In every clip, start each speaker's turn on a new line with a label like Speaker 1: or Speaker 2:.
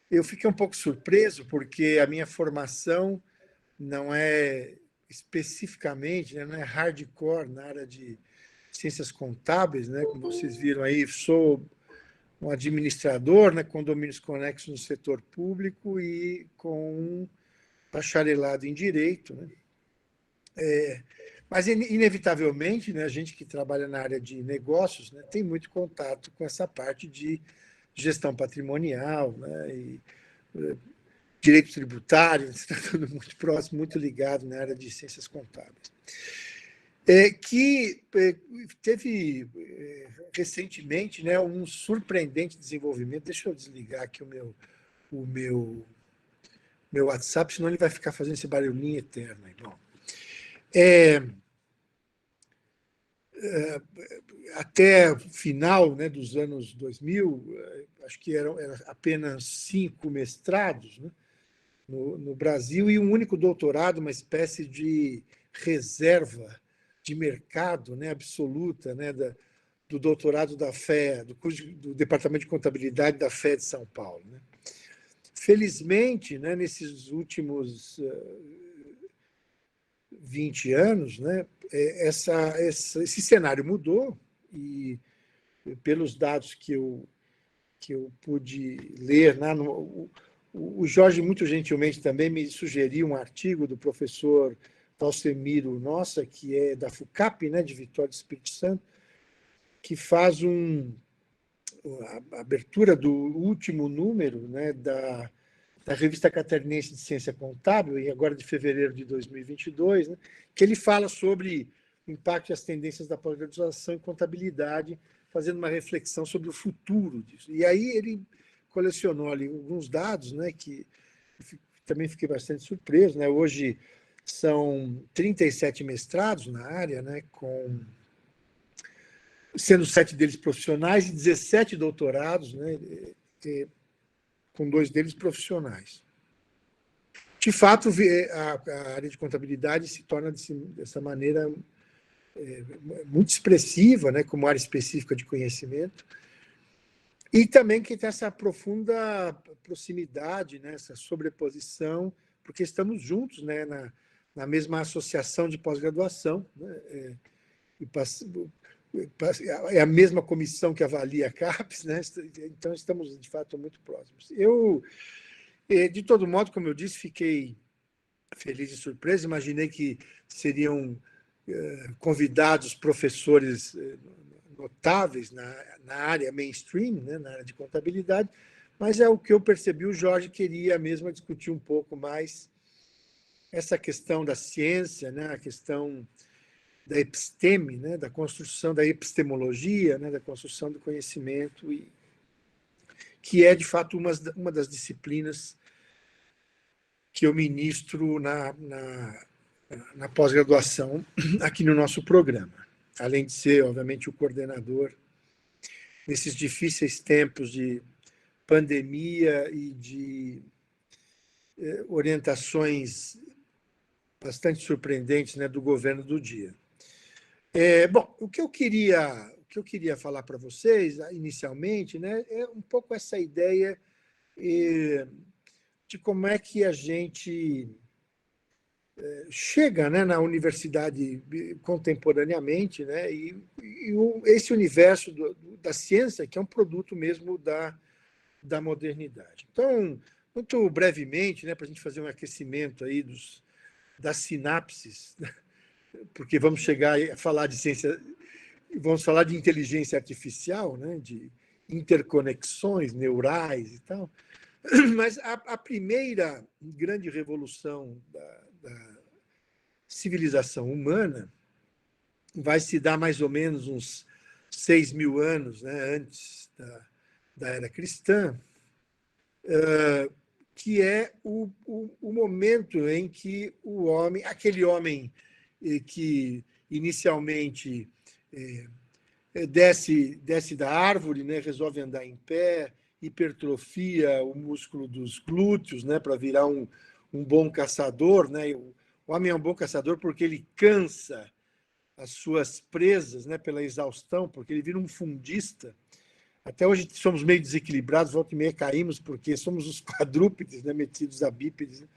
Speaker 1: Eu fiquei um pouco surpreso, porque a minha formação não é especificamente, né, não é hardcore na área de ciências contábeis, né, como vocês viram aí, sou um administrador, né, com domínios conexos no setor público e com um bacharelado em direito, né? Mas, inevitavelmente, né, a gente que trabalha na área de negócios, né, tem muito contato com essa parte de gestão patrimonial, né, e direito tributário, está tudo muito próximo, muito ligado na área de ciências contábeis. Que teve recentemente, né, um surpreendente desenvolvimento. Deixa eu desligar aqui o meu WhatsApp, senão ele vai ficar fazendo esse barulhinho eterno. Bom, até o final, né, dos anos 2000, acho que eram apenas 5 mestrados, né, no Brasil, e um único doutorado, uma espécie de reserva de mercado, né, absoluta, né, do doutorado da FE, do Departamento de Contabilidade da FE de São Paulo. Né. Felizmente, né, nesses últimos 20 anos, né, esse cenário mudou, e pelos dados que eu pude ler, né, o Jorge, muito gentilmente, também me sugeriu um artigo do professor Valsemiro Nossa, que é da FUCAP, né, de Vitória do Espírito Santo, que faz a abertura do último número, né, da Revista Catarinense de Ciência Contábil, e agora de fevereiro de 2022, né, que ele fala sobre o impacto e as tendências da pós-graduação em contabilidade, fazendo uma reflexão sobre o futuro disso. E aí ele colecionou ali alguns dados, né, que também fiquei bastante surpreso. Né? Hoje são 37 mestrados na área, né, sendo 7 deles profissionais e 17 doutorados, né, com 2 deles profissionais. De fato, a área de contabilidade se torna dessa maneira muito expressiva, né, como área específica de conhecimento, e também que tem essa profunda proximidade, né, essa sobreposição, porque estamos juntos, né, na mesma associação de pós-graduação, né, é a mesma comissão que avalia a CAPES, né, então estamos, de fato, muito próximos. Eu, de todo modo, como eu disse, fiquei feliz e surpreso, imaginei que seriam convidados professores notáveis na área mainstream, né, na área de contabilidade, mas é o que eu percebi, o Jorge queria mesmo discutir um pouco mais essa questão da ciência, né, a questão da episteme, né, da construção da epistemologia, né, da construção do conhecimento, que é, de fato, uma das disciplinas que eu ministro na pós-graduação aqui no nosso programa, além de ser, obviamente, o coordenador nesses difíceis tempos de pandemia e de orientações bastante surpreendentes, né, do governo do dia. Bom, o que eu queria falar para vocês, inicialmente, né, é um pouco essa ideia de como é que a gente chega, né, na universidade contemporaneamente, né, esse universo da ciência, que é um produto mesmo da modernidade. Então, muito brevemente, né, para a gente fazer um aquecimento aí das sinapses, né, porque vamos chegar a falar de ciência, vamos falar de inteligência artificial, né, de interconexões neurais e tal, mas a primeira grande revolução da civilização humana vai se dar mais ou menos uns 6.000 anos, né, antes da era cristã, que é o momento em que o homem, aquele homem que inicialmente desce da árvore, né, resolve andar em pé, hipertrofia o músculo dos glúteos, né, para virar um bom caçador. Né? O homem é um bom caçador porque ele cansa as suas presas, né, pela exaustão, porque ele vira um fundista. Até hoje somos meio desequilibrados, volta e meia caímos, porque somos os quadrúpedes, né, metidos a bípedes. Né?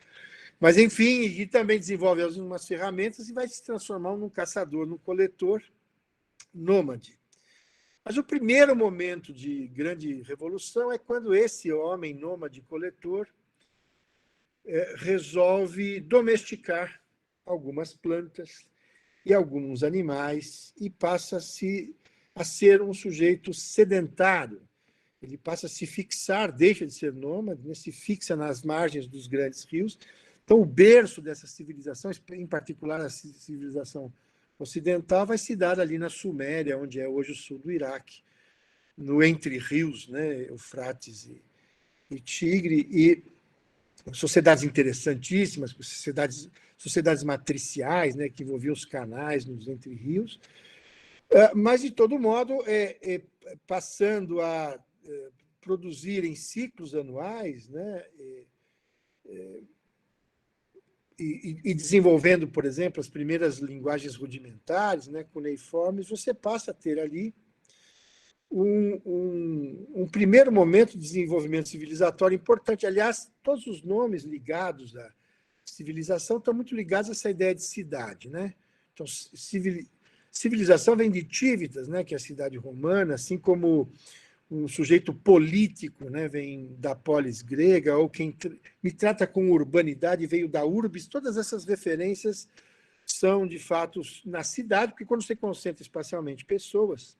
Speaker 1: Mas, enfim, e também desenvolve algumas ferramentas e vai se transformar num caçador, num coletor nômade. Mas o primeiro momento de grande revolução é quando esse homem nômade coletor resolve domesticar algumas plantas e alguns animais e passa a ser um sujeito sedentário. Ele passa a se fixar, deixa de ser nômade, né, se fixa nas margens dos grandes rios. Então, o berço dessas civilizações, em particular a civilização ocidental, vai se dar ali na Suméria, onde é hoje o sul do Iraque, no entre rios, né, Eufrates e Tigre, e sociedades interessantíssimas, sociedades matriciais, né, que envolviam os canais nos entre rios, mas, de todo modo, passando a produzir em ciclos anuais, né, e desenvolvendo, por exemplo, as primeiras linguagens rudimentares, né, cuneiformes, você passa a ter ali um primeiro momento de desenvolvimento civilizatório importante. Aliás, todos os nomes ligados à civilização estão muito ligados a essa ideia de cidade. Né? Então, civilização vem de Civitas, né, que é a cidade romana, assim como um sujeito político, né, vem da polis grega, ou quem me trata com urbanidade veio da urbis. Todas essas referências são, de fato, na cidade, porque quando você concentra espacialmente pessoas,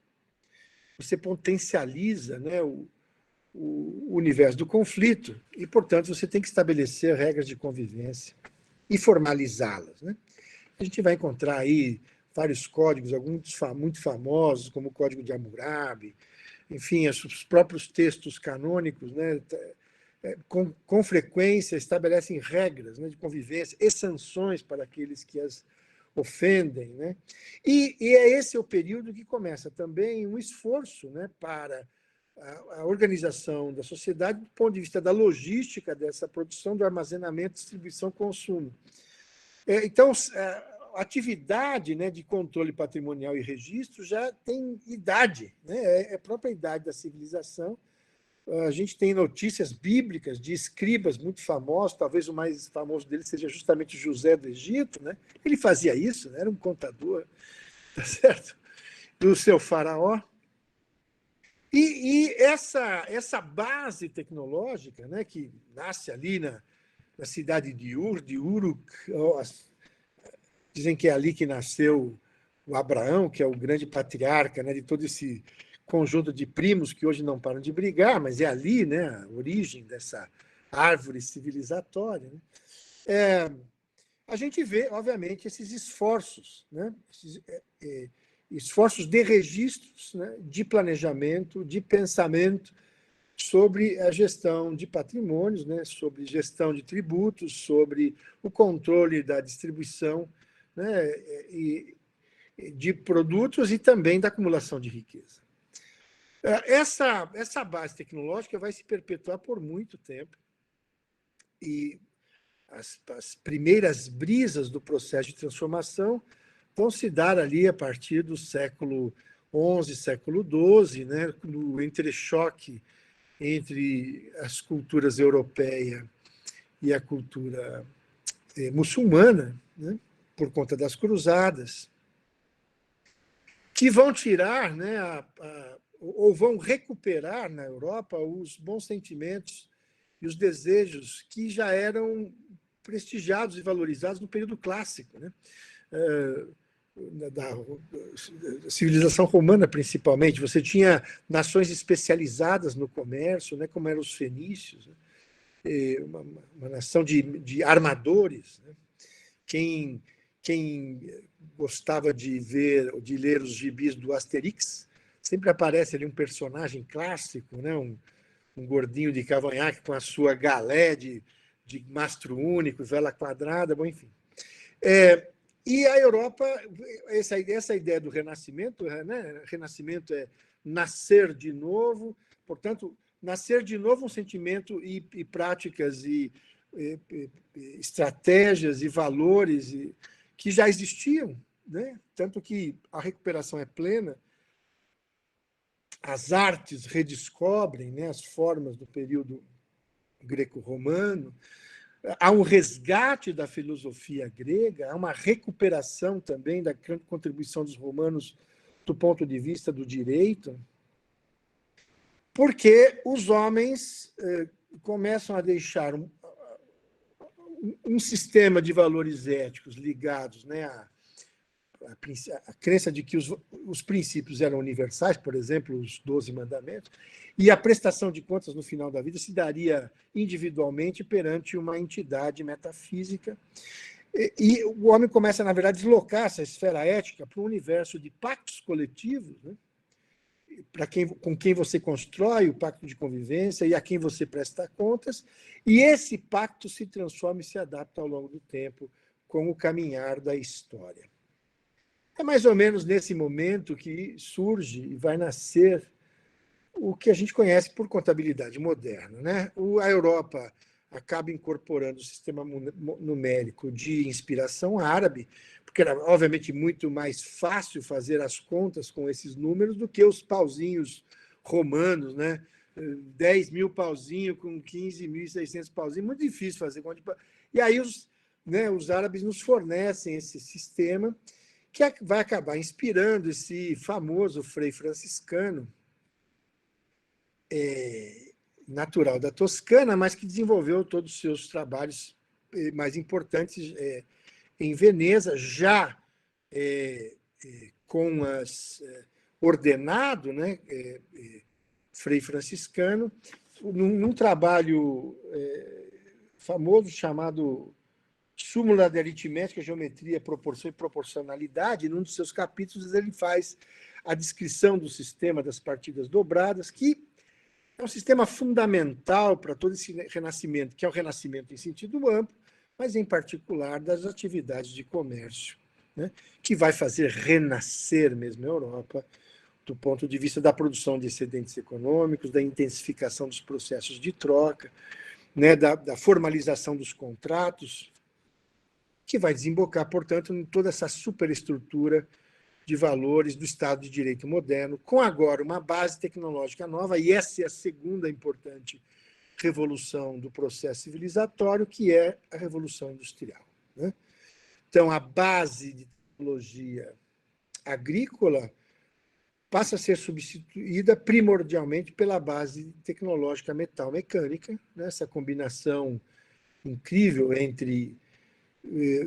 Speaker 1: você potencializa, né, o universo do conflito e, portanto, você tem que estabelecer regras de convivência e formalizá-las. Né? A gente vai encontrar aí vários códigos, alguns muito famosos, como o Código de Hammurabi, enfim, os próprios textos canônicos, né, com frequência estabelecem regras, né, de convivência e sanções para aqueles que as ofendem. Né? E é esse o período que começa também um esforço, né, para a organização da sociedade do ponto de vista da logística dessa produção, do armazenamento, distribuição, consumo. Então, a atividade, né, de controle patrimonial e registro já tem idade, né? É a própria idade da civilização. A gente tem notícias bíblicas de escribas muito famosos, talvez o mais famoso deles seja justamente José do Egito. Né? Ele fazia isso, né? Era um contador, tá certo? Do seu faraó. E essa base tecnológica, né, que nasce ali na cidade de Uruk, dizem que é ali que nasceu o Abraão, que é o grande patriarca, né, de todo esse conjunto de primos que hoje não param de brigar, mas é ali, né, a origem dessa árvore civilizatória. Né? A gente vê, obviamente, esses esforços, né, esforços de registros, né, de planejamento, de pensamento sobre a gestão de patrimônios, né, sobre gestão de tributos, sobre o controle da distribuição, né, de produtos e também da acumulação de riqueza. Essa base tecnológica vai se perpetuar por muito tempo e as primeiras brisas do processo de transformação vão se dar ali a partir do século XI, século XII, né, no entrechoque entre as culturas europeia e a cultura muçulmana, né, por conta das cruzadas, que vão tirar, né, ou vão recuperar na Europa os bons sentimentos e os desejos que já eram prestigiados e valorizados no período clássico, né? Da civilização romana, principalmente. Você tinha nações especializadas no comércio, né, como eram os fenícios, né? Uma nação de armadores. Né? Quem gostava de ler os gibis do Asterix, sempre aparece ali um personagem clássico, né? Um gordinho de cavanhaque com a sua galé de mastro único, vela quadrada, bom, enfim. E a Europa, essa ideia do renascimento, né? Renascimento é nascer de novo, portanto, nascer de novo um sentimento e práticas e estratégias e valores que já existiam, né? Tanto que a recuperação é plena as artes redescobrem, né, as formas do período greco-romano, há um resgate da filosofia grega, há uma recuperação também da contribuição dos romanos do ponto de vista do direito, porque os homens começam a deixar um sistema de valores éticos ligados, né, a crença de que os princípios eram universais, por exemplo, os 12 mandamentos, e a prestação de contas no final da vida se daria individualmente perante uma entidade metafísica. E o homem começa, na verdade, a deslocar essa esfera ética para um universo de pactos coletivos, né? Com quem você constrói o pacto de convivência e a quem você presta contas, e esse pacto se transforma e se adapta ao longo do tempo com o caminhar da história. É mais ou menos nesse momento que surge e vai nascer o que a gente conhece por contabilidade moderna, né? A Europa acaba incorporando o sistema numérico de inspiração árabe, porque era, obviamente, muito mais fácil fazer as contas com esses números do que os pauzinhos romanos, né? 10 mil pauzinhos com 15.600 pauzinhos, muito difícil fazer conta. E aí os árabes nos fornecem esse sistema que vai acabar inspirando esse famoso frei franciscano, natural da Toscana, mas que desenvolveu todos os seus trabalhos mais importantes em Veneza, já com ordenado, né, frei franciscano, num trabalho famoso chamado Súmula de Aritmética, Geometria, Proporção e Proporcionalidade. Num dos seus capítulos, ele faz a descrição do sistema das partidas dobradas, que é um sistema fundamental para todo esse renascimento, que é o renascimento em sentido amplo, mas, em particular, das atividades de comércio, né, que vai fazer renascer mesmo a Europa, do ponto de vista da produção de excedentes econômicos, da intensificação dos processos de troca, né, da formalização dos contratos, que vai desembocar, portanto, em toda essa superestrutura de valores do Estado de Direito moderno, com agora uma base tecnológica nova, e essa é a segunda importante revolução do processo civilizatório, que é a Revolução Industrial, né? Então, a base de tecnologia agrícola passa a ser substituída primordialmente pela base tecnológica metal-mecânica, né? Essa combinação incrível entre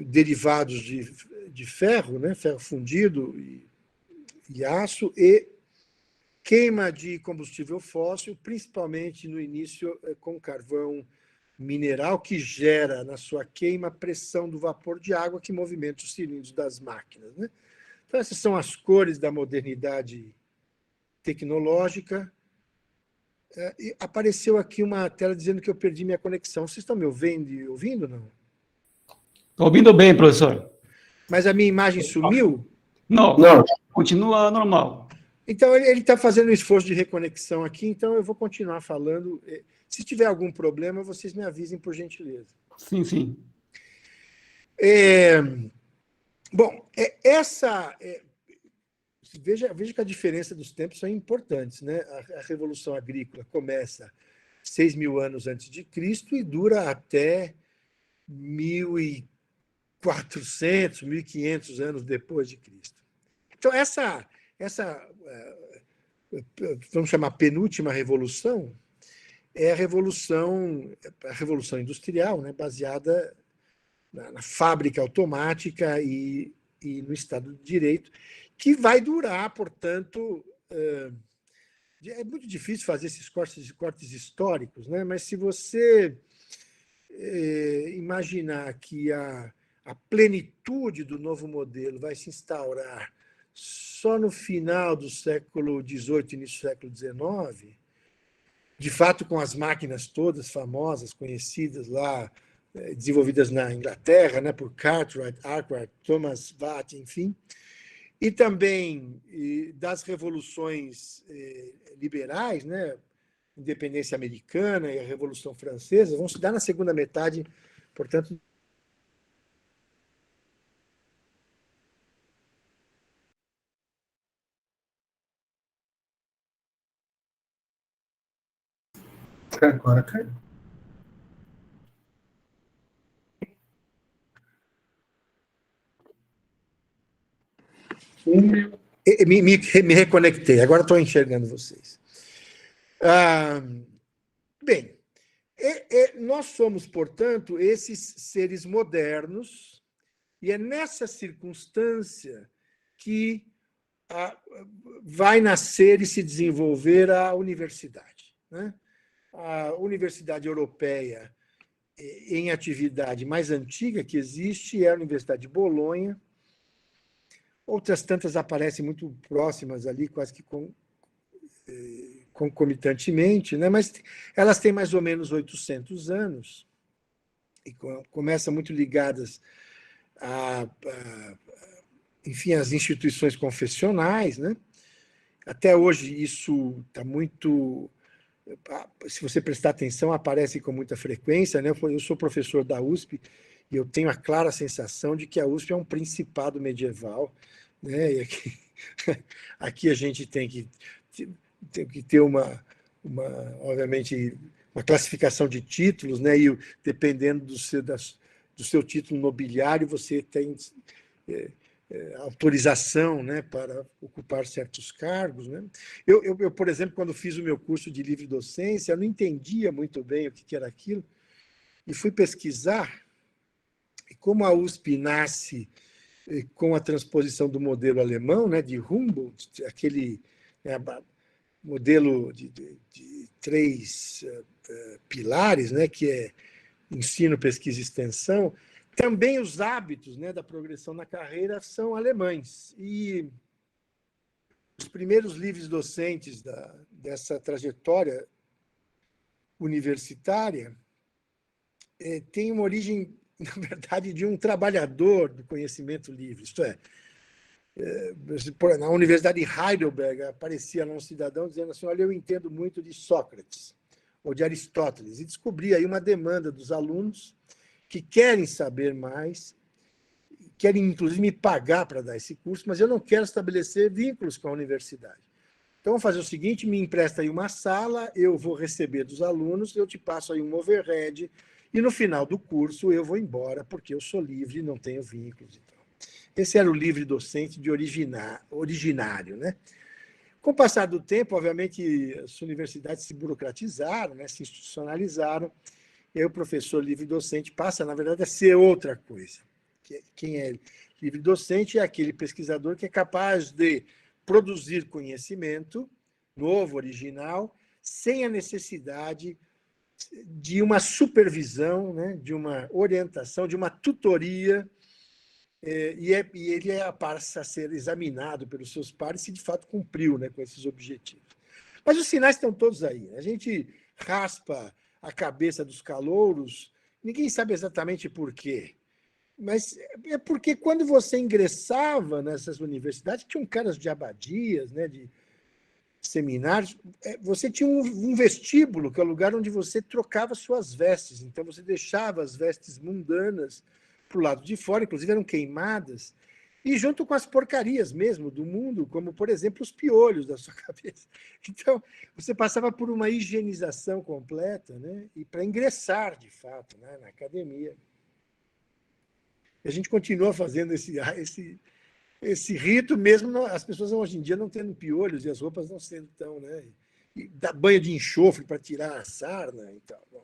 Speaker 1: derivados de ferro, né? Ferro fundido e aço, e queima de combustível fóssil, principalmente no início com carvão mineral, que gera na sua queima pressão do vapor de água que movimenta os cilindros das máquinas, né? Então, essas são as cores da modernidade tecnológica. E apareceu aqui uma tela dizendo que eu perdi minha conexão. Vocês estão me ouvindo e ouvindo, não?
Speaker 2: Estou ouvindo bem, professor.
Speaker 1: Mas a minha imagem sumiu?
Speaker 2: Não, continua normal.
Speaker 1: Então, ele está fazendo um esforço de reconexão aqui, então eu vou continuar falando. Se tiver algum problema, vocês me avisem, por gentileza.
Speaker 2: Sim, sim.
Speaker 1: Bom, veja que a diferença dos tempos são importantes, né? A Revolução Agrícola começa 6.000 anos antes de Cristo e dura até 1.400, 1.500 anos depois de Cristo. Então, essa vamos chamar penúltima revolução, é a revolução industrial, né, baseada na fábrica automática e no Estado de Direito, que vai durar, portanto, é muito difícil fazer esses cortes históricos, né? Mas se você imaginar que a plenitude do novo modelo vai se instaurar só no final do século XVIII, início do século XIX, de fato, com as máquinas todas famosas, conhecidas lá, desenvolvidas na Inglaterra, né, por Cartwright, Arkwright, Thomas Watt, enfim, e também das revoluções liberais, né, independência americana e a Revolução Francesa, vão se dar na segunda metade, portanto,
Speaker 3: Agora caiu.
Speaker 1: Me reconectei, agora estou enxergando vocês. Bem, nós somos, portanto, esses seres modernos, e é nessa circunstância que vai nascer e se desenvolver a universidade, né? A Universidade Europeia, em atividade mais antiga que existe, é a Universidade de Bolonha. Outras tantas aparecem muito próximas ali, quase que concomitantemente, né? Mas elas têm mais ou menos 800 anos e começam muito ligadas enfim, às instituições confessionais, né? Até hoje isso está muito... Se você prestar atenção, aparece com muita frequência, né? Eu sou professor da USP e eu tenho a clara sensação de que a USP é um principado medieval, né? E aqui a gente tem que ter obviamente, uma classificação de títulos, né? E dependendo do seu título nobiliário, você tem autorização, né, para ocupar certos cargos, né? Eu, por exemplo, quando fiz o meu curso de livre docência, eu não entendia muito bem o que era aquilo, e fui pesquisar, e como a USP nasce com a transposição do modelo alemão, né, de Humboldt, aquele, né, modelo de 3 pilares, né, que é ensino, pesquisa e extensão, também os hábitos, né, da progressão na carreira são alemães. E os primeiros livros docentes dessa trajetória universitária têm uma origem, na verdade, de um trabalhador do conhecimento livre. Isto é, na Universidade de Heidelberg aparecia um cidadão dizendo assim: olha, eu entendo muito de Sócrates ou de Aristóteles, e descobri aí uma demanda dos alunos que querem saber mais, querem, inclusive, me pagar para dar esse curso, mas eu não quero estabelecer vínculos com a universidade. Então, vamos fazer o seguinte: me empresta aí uma sala, eu vou receber dos alunos, eu te passo aí um overhead, e no final do curso eu vou embora, porque eu sou livre, não tenho vínculos. Então, esse era o livre docente de originário, né? Com o passar do tempo, obviamente, as universidades se burocratizaram, né, se institucionalizaram, e aí o professor livre-docente passa, na verdade, a ser outra coisa. Quem é livre-docente é aquele pesquisador que é capaz de produzir conhecimento novo, original, sem a necessidade de uma supervisão, né, de uma orientação, de uma tutoria, e ele passa a ser examinado pelos seus pares se de fato cumpriu, né, com esses objetivos. Mas os sinais estão todos aí. A gente raspa a cabeça dos calouros, ninguém sabe exatamente por quê. Mas é porque quando você ingressava nessas universidades, tinham caras de abadias, né, de seminários, você tinha um vestíbulo, que é o lugar onde você trocava suas vestes. Então, você deixava as vestes mundanas para o lado de fora, inclusive eram queimadas, e junto com as porcarias mesmo do mundo, como, por exemplo, os piolhos da sua cabeça. Então, você passava por uma higienização completa, né, e para ingressar, de fato, né, na academia. E a gente continua fazendo esse rito, mesmo as pessoas hoje em dia não tendo piolhos e as roupas não sendo tão, né? E dá banho de enxofre para tirar a sarna e tal. Bom,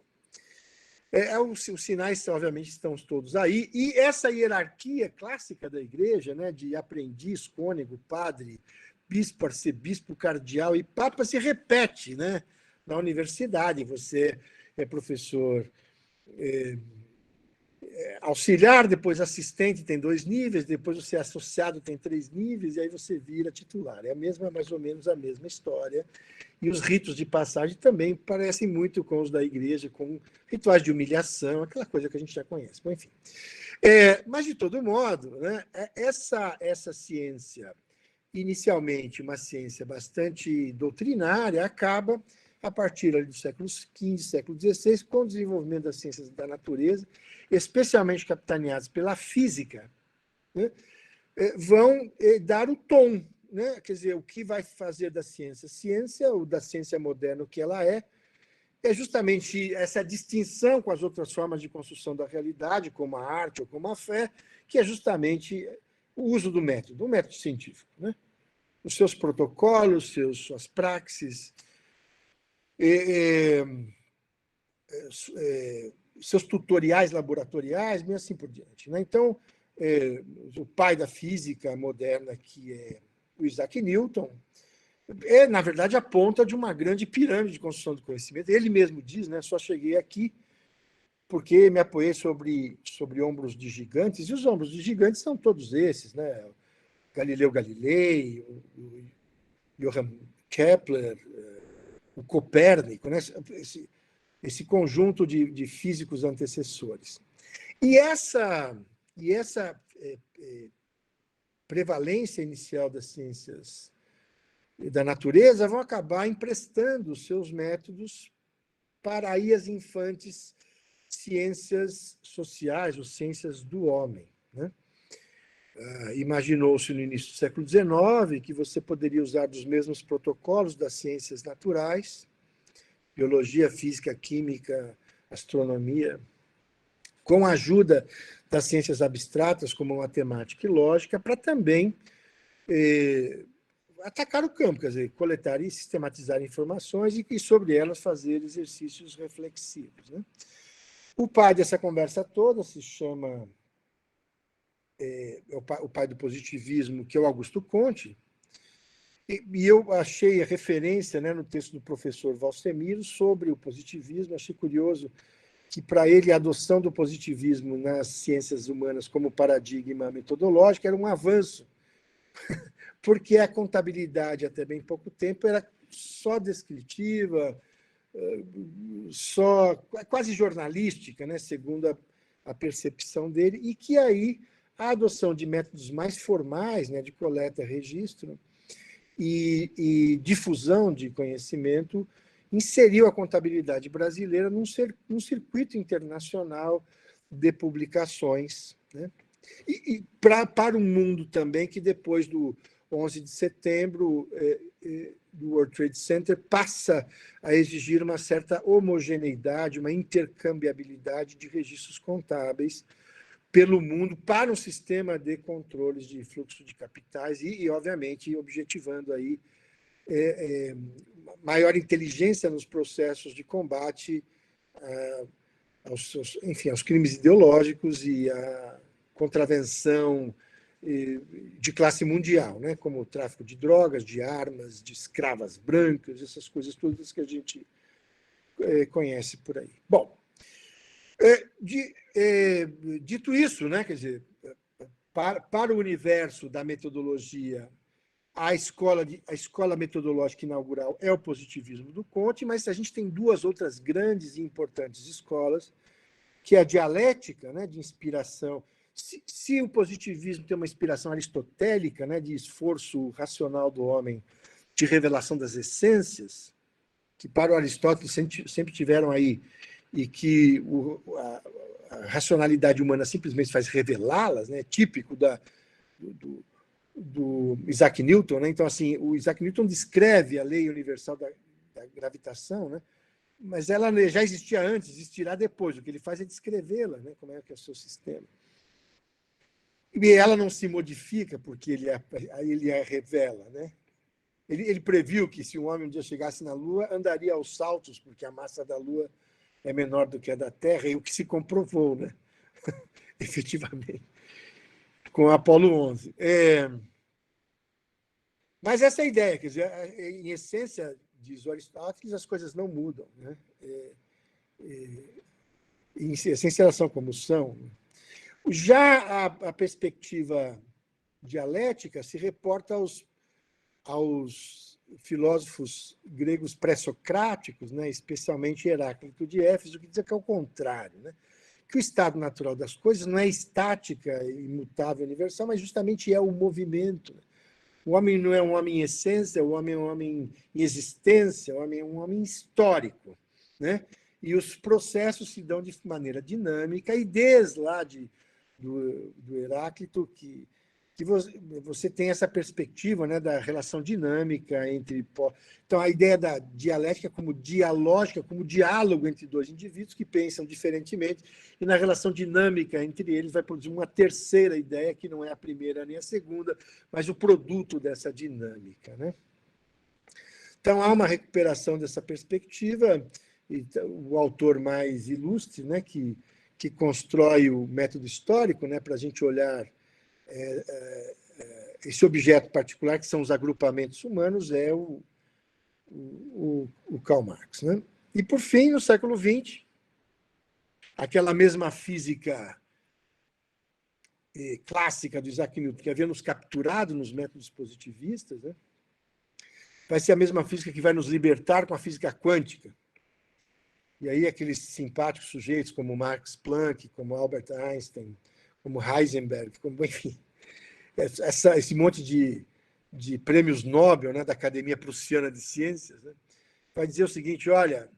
Speaker 1: os sinais, obviamente, estão todos aí. E essa hierarquia clássica da igreja, né, de aprendiz, cônego, padre, bispo, arcebispo, cardeal e papa, se repete, né, na universidade. Você é professor auxiliar, depois assistente tem 2 níveis, depois você é associado tem 3 níveis, e aí você vira titular. É mais ou menos a mesma história. E os ritos de passagem também parecem muito com os da igreja, com rituais de humilhação, aquela coisa que a gente já conhece. Bom, enfim. Mas, de todo modo, né, essa ciência, inicialmente uma ciência bastante doutrinária, acaba, a partir ali do século XV, século XVI, com o desenvolvimento das ciências da natureza, especialmente capitaneadas pela física, né, vão dar o tom, né? Quer dizer, o que vai fazer da ciência ciência, ou da ciência moderna o que ela é, é justamente essa distinção com as outras formas de construção da realidade, como a arte ou como a fé, que é justamente o uso do método científico, né? Os seus protocolos, suas praxes, seus tutoriais laboratoriais, bem assim por diante, né? Então, o pai da física moderna, que é o Isaac Newton, na verdade, a ponta de uma grande pirâmide de construção do conhecimento. Ele mesmo diz, né, só cheguei aqui porque me apoiei sobre ombros de gigantes, e os ombros de gigantes são todos esses, né? Galileu Galilei, o Johann Kepler, o Copérnico, né? Esse conjunto de físicos antecessores. E essa prevalência inicial das ciências da natureza vão acabar emprestando seus métodos para aí as infantes ciências sociais, ou ciências do homem, né? Imaginou-se no início do século XIX que você poderia usar dos mesmos protocolos das ciências naturais, biologia, física, química, astronomia, com a ajuda das ciências abstratas, como matemática e lógica, para também atacar o campo, quer dizer, coletar e sistematizar informações e sobre elas fazer exercícios reflexivos, né? O pai dessa conversa toda se chama o pai do positivismo, que é o Augusto Comte, e eu achei a referência, né, no texto do professor Valsemiro sobre o positivismo. Achei curioso que, para ele, a adoção do positivismo nas ciências humanas como paradigma metodológico era um avanço, porque a contabilidade, até bem pouco tempo, era só descritiva, só quase jornalística, né, segundo a percepção dele, e que aí a adoção de métodos mais formais, né, de coleta, registro e difusão de conhecimento inseriu a contabilidade brasileira num circuito internacional de publicações, né? E para um mundo também que, depois do 11 de setembro, do World Trade Center, passa a exigir uma certa homogeneidade, uma intercambiabilidade de registros contábeis pelo mundo para um sistema de controles de fluxo de capitais obviamente, objetivando aí maior inteligência nos processos de combate aos crimes ideológicos e à contravenção de classe mundial, né? Como o tráfico de drogas, de armas, de escravas brancas, essas coisas todas que a gente conhece por aí. Bom, dito isso, né, quer dizer, para o universo da metodologia, a escola metodológica inaugural é o positivismo do Comte, mas a gente tem duas outras grandes e importantes escolas, que é a dialética, né, de inspiração. Se o positivismo tem uma inspiração aristotélica, né, de esforço racional do homem, de revelação das essências, que para o Aristóteles sempre tiveram aí, e que a racionalidade humana simplesmente faz revelá-las, né? Típico do Isaac Newton, né? Então, assim, o Isaac Newton descreve a lei universal da gravitação, né? Mas ela já existia antes, existirá depois. O que ele faz é descrevê-la, né? Como é que é o seu sistema. E ela não se modifica porque ele a revela, né? Ele previu que, se um homem um dia chegasse na Lua, andaria aos saltos, porque a massa da Lua é menor do que a da Terra, e o que se comprovou, né? Efetivamente, com o Apolo 11. Mas essa é a ideia, quer dizer, em essência, diz Aristóteles, as coisas não mudam, né? Em essência, elas são como são. Já a perspectiva dialética se reporta aos filósofos gregos pré-socráticos, né, especialmente Heráclito de Éfeso, que diz que é o contrário, né? Que o estado natural das coisas não é estática, imutável, universal, mas justamente é o movimento. O homem não é um homem em essência, o homem é um homem em existência, o homem é um homem histórico, né? E os processos se dão de maneira dinâmica, e desde lá do Heráclito, que que você tem essa perspectiva, né, da relação dinâmica entre... Então, a ideia da dialética como dialógica, como diálogo entre dois indivíduos que pensam diferentemente, e na relação dinâmica entre eles vai produzir uma terceira ideia, que não é a primeira nem a segunda, mas o produto dessa dinâmica, né? Então, há uma recuperação dessa perspectiva, e o autor mais ilustre, né, que constrói o método histórico, né, para a gente olhar esse objeto particular, que são os agrupamentos humanos, é o Karl Marx, né? E, por fim, no século XX, aquela mesma física clássica do Isaac Newton, que havia nos capturado nos métodos positivistas, né? Vai ser a mesma física que vai nos libertar com a física quântica. E aí aqueles simpáticos sujeitos como Max Planck, como Albert Einstein, como Heisenberg, como, enfim, esse monte de prêmios Nobel, né, da Academia Prussiana de Ciências, né, vai dizer o seguinte: olha,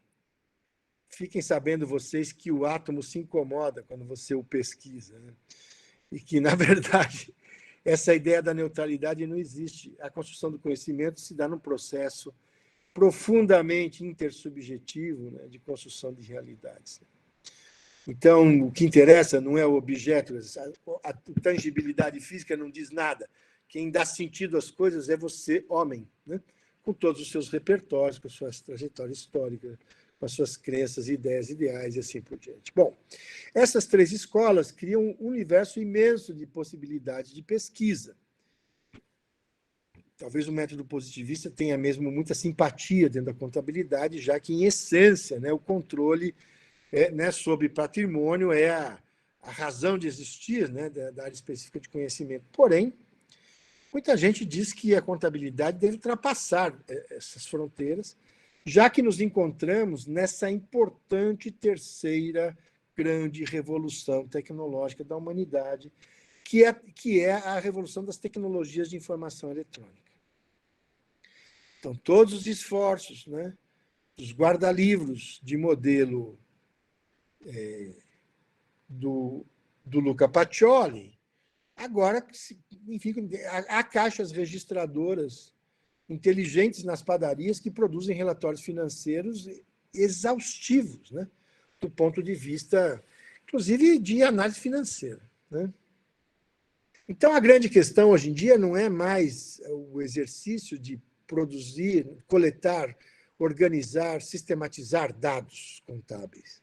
Speaker 1: fiquem sabendo vocês que o átomo se incomoda quando você o pesquisa, né, e que, na verdade, essa ideia da neutralidade não existe. A construção do conhecimento se dá num processo profundamente intersubjetivo, né, de construção de realidades. Então, o que interessa não é o objeto, a tangibilidade física não diz nada. Quem dá sentido às coisas é você, homem, né? Com todos os seus repertórios, com a sua trajetória histórica, com as suas crenças, ideias, ideais e assim por diante. Bom, essas três escolas criam um universo imenso de possibilidades de pesquisa. Talvez o método positivista tenha mesmo muita simpatia dentro da contabilidade, já que, em essência, né, o controle né, sobre patrimônio é a razão de existir, né, da área específica de conhecimento. Porém, muita gente diz que a contabilidade deve ultrapassar essas fronteiras, já que nos encontramos nessa importante terceira grande revolução tecnológica da humanidade, que é a revolução das tecnologias de informação eletrônica. Então, todos os esforços, né, dos guarda-livros de modelo do Luca Pacioli, agora, enfim, há caixas registradoras inteligentes nas padarias que produzem relatórios financeiros exaustivos, né, do ponto de vista, inclusive, de análise financeira, né? Então, a grande questão hoje em dia não é mais o exercício de produzir, coletar, organizar, sistematizar dados contábeis.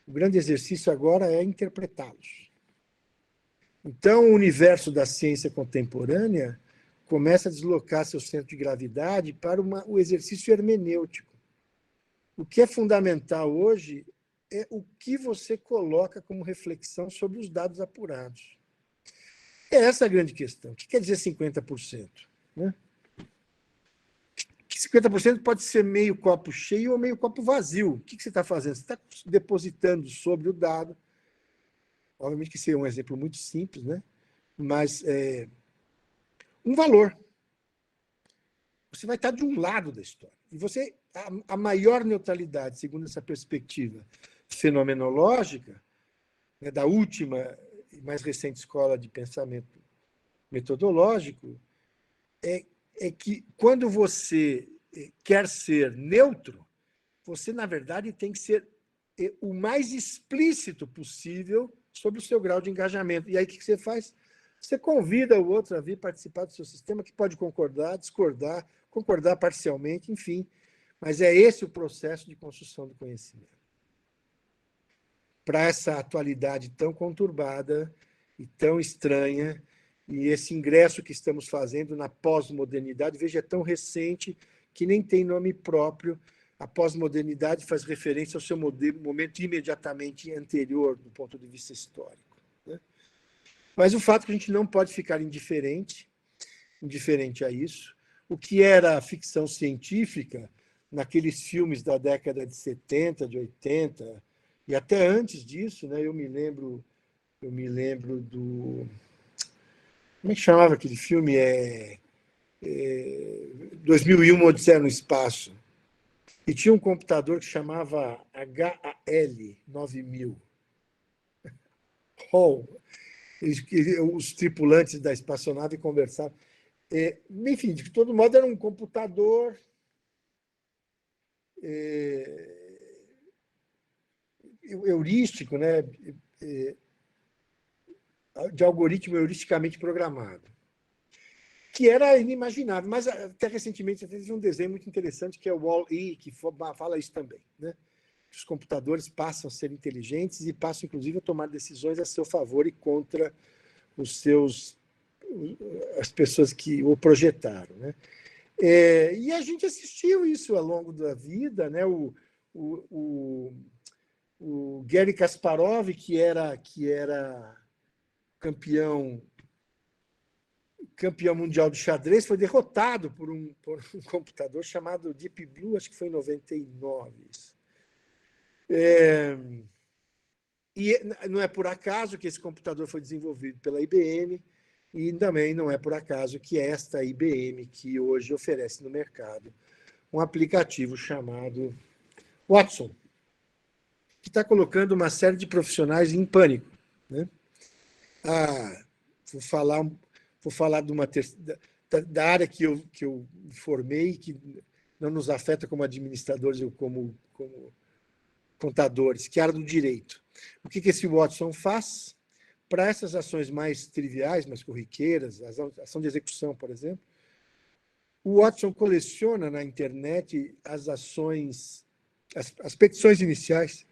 Speaker 1: O grande exercício agora é interpretá-los. Então, o universo da ciência contemporânea começa a deslocar seu centro de gravidade para o exercício hermenêutico. O que é fundamental hoje é o que você coloca como reflexão sobre os dados apurados. É essa a grande questão. O que quer dizer 50%? Né? 50% pode ser meio copo cheio ou meio copo vazio. O que você está fazendo? Você está depositando sobre o dado. Obviamente que esse é um exemplo muito simples, né? Mas um valor. Você vai estar de um lado da história. E você, a maior neutralidade, segundo essa perspectiva fenomenológica, né, da última e mais recente escola de pensamento metodológico, é que quando você quer ser neutro, você, na verdade, tem que ser o mais explícito possível sobre o seu grau de engajamento. E aí, o que você faz? Você convida o outro a vir participar do seu sistema, que pode concordar, discordar, concordar parcialmente, enfim. Mas é esse o processo de construção do conhecimento. Para essa atualidade tão conturbada e tão estranha, e esse ingresso que estamos fazendo na pós-modernidade, veja, é tão recente que nem tem nome próprio. A pós-modernidade faz referência ao seu momento imediatamente anterior, do ponto de vista histórico, né? Mas o fato é que a gente não pode ficar indiferente a isso. O que era ficção científica, naqueles filmes da década de 70, de 80, e até antes disso, né, eu me lembro do... Como é que chamava aquele filme? 2001, Uma Odisseia no Espaço. E tinha um computador que chamava HAL 9000. HAL. os tripulantes da espaçonave conversavam. Enfim, de todo modo, era um computador heurístico, né? De algoritmo heuristicamente programado, que era inimaginável. Mas até recentemente teve um desenho muito interessante que é o Wall-E, que fala isso também, né? Os computadores passam a ser inteligentes e passam, inclusive, a tomar decisões a seu favor e contra as pessoas que o projetaram, né? E a gente assistiu isso ao longo da vida, né? O Garry Kasparov, que era campeão mundial de xadrez, foi derrotado por um computador chamado Deep Blue, acho que foi em 99. E não é por acaso que esse computador foi desenvolvido pela IBM, e também não é por acaso que esta IBM, que hoje oferece no mercado um aplicativo chamado Watson, que está colocando uma série de profissionais em pânico, né? Vou falar de da área que eu formei, que não nos afeta como administradores ou como contadores, que é a área do direito. O que esse Watson faz? Para essas ações mais triviais, mais corriqueiras, a ação de execução, por exemplo, o Watson coleciona na internet as ações, as petições iniciais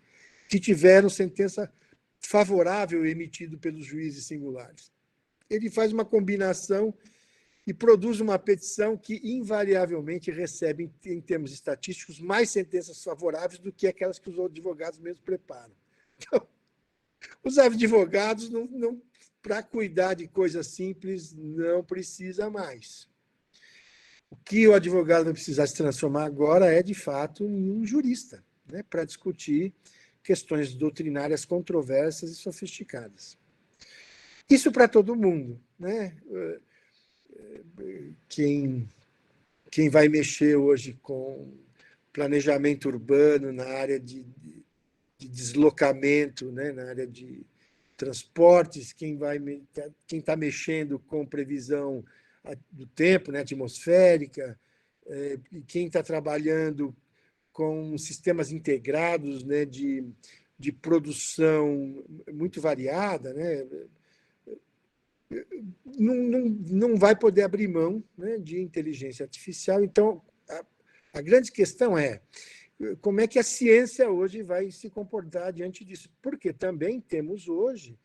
Speaker 1: que tiveram sentença favorável emitida pelos juízes singulares. Ele faz uma combinação e produz uma petição que, invariavelmente, recebe, em termos estatísticos, mais sentenças favoráveis do que aquelas que os advogados mesmos preparam. Então, os advogados, para cuidar de coisas simples, não precisa mais. O que o advogado vai precisar se transformar agora é, de fato, em um jurista, né, para discutir questões doutrinárias controversas e sofisticadas. Isso para todo mundo, né? Quem vai mexer hoje com planejamento urbano na área de deslocamento, né, na área de transportes, quem está mexendo com previsão do tempo, né, atmosférica, e quem está trabalhando com sistemas integrados, né, de produção muito variada, né, não vai poder abrir mão, né, de inteligência artificial. Então, a grande questão é como é que a ciência hoje vai se comportar diante disso, porque também temos hoje,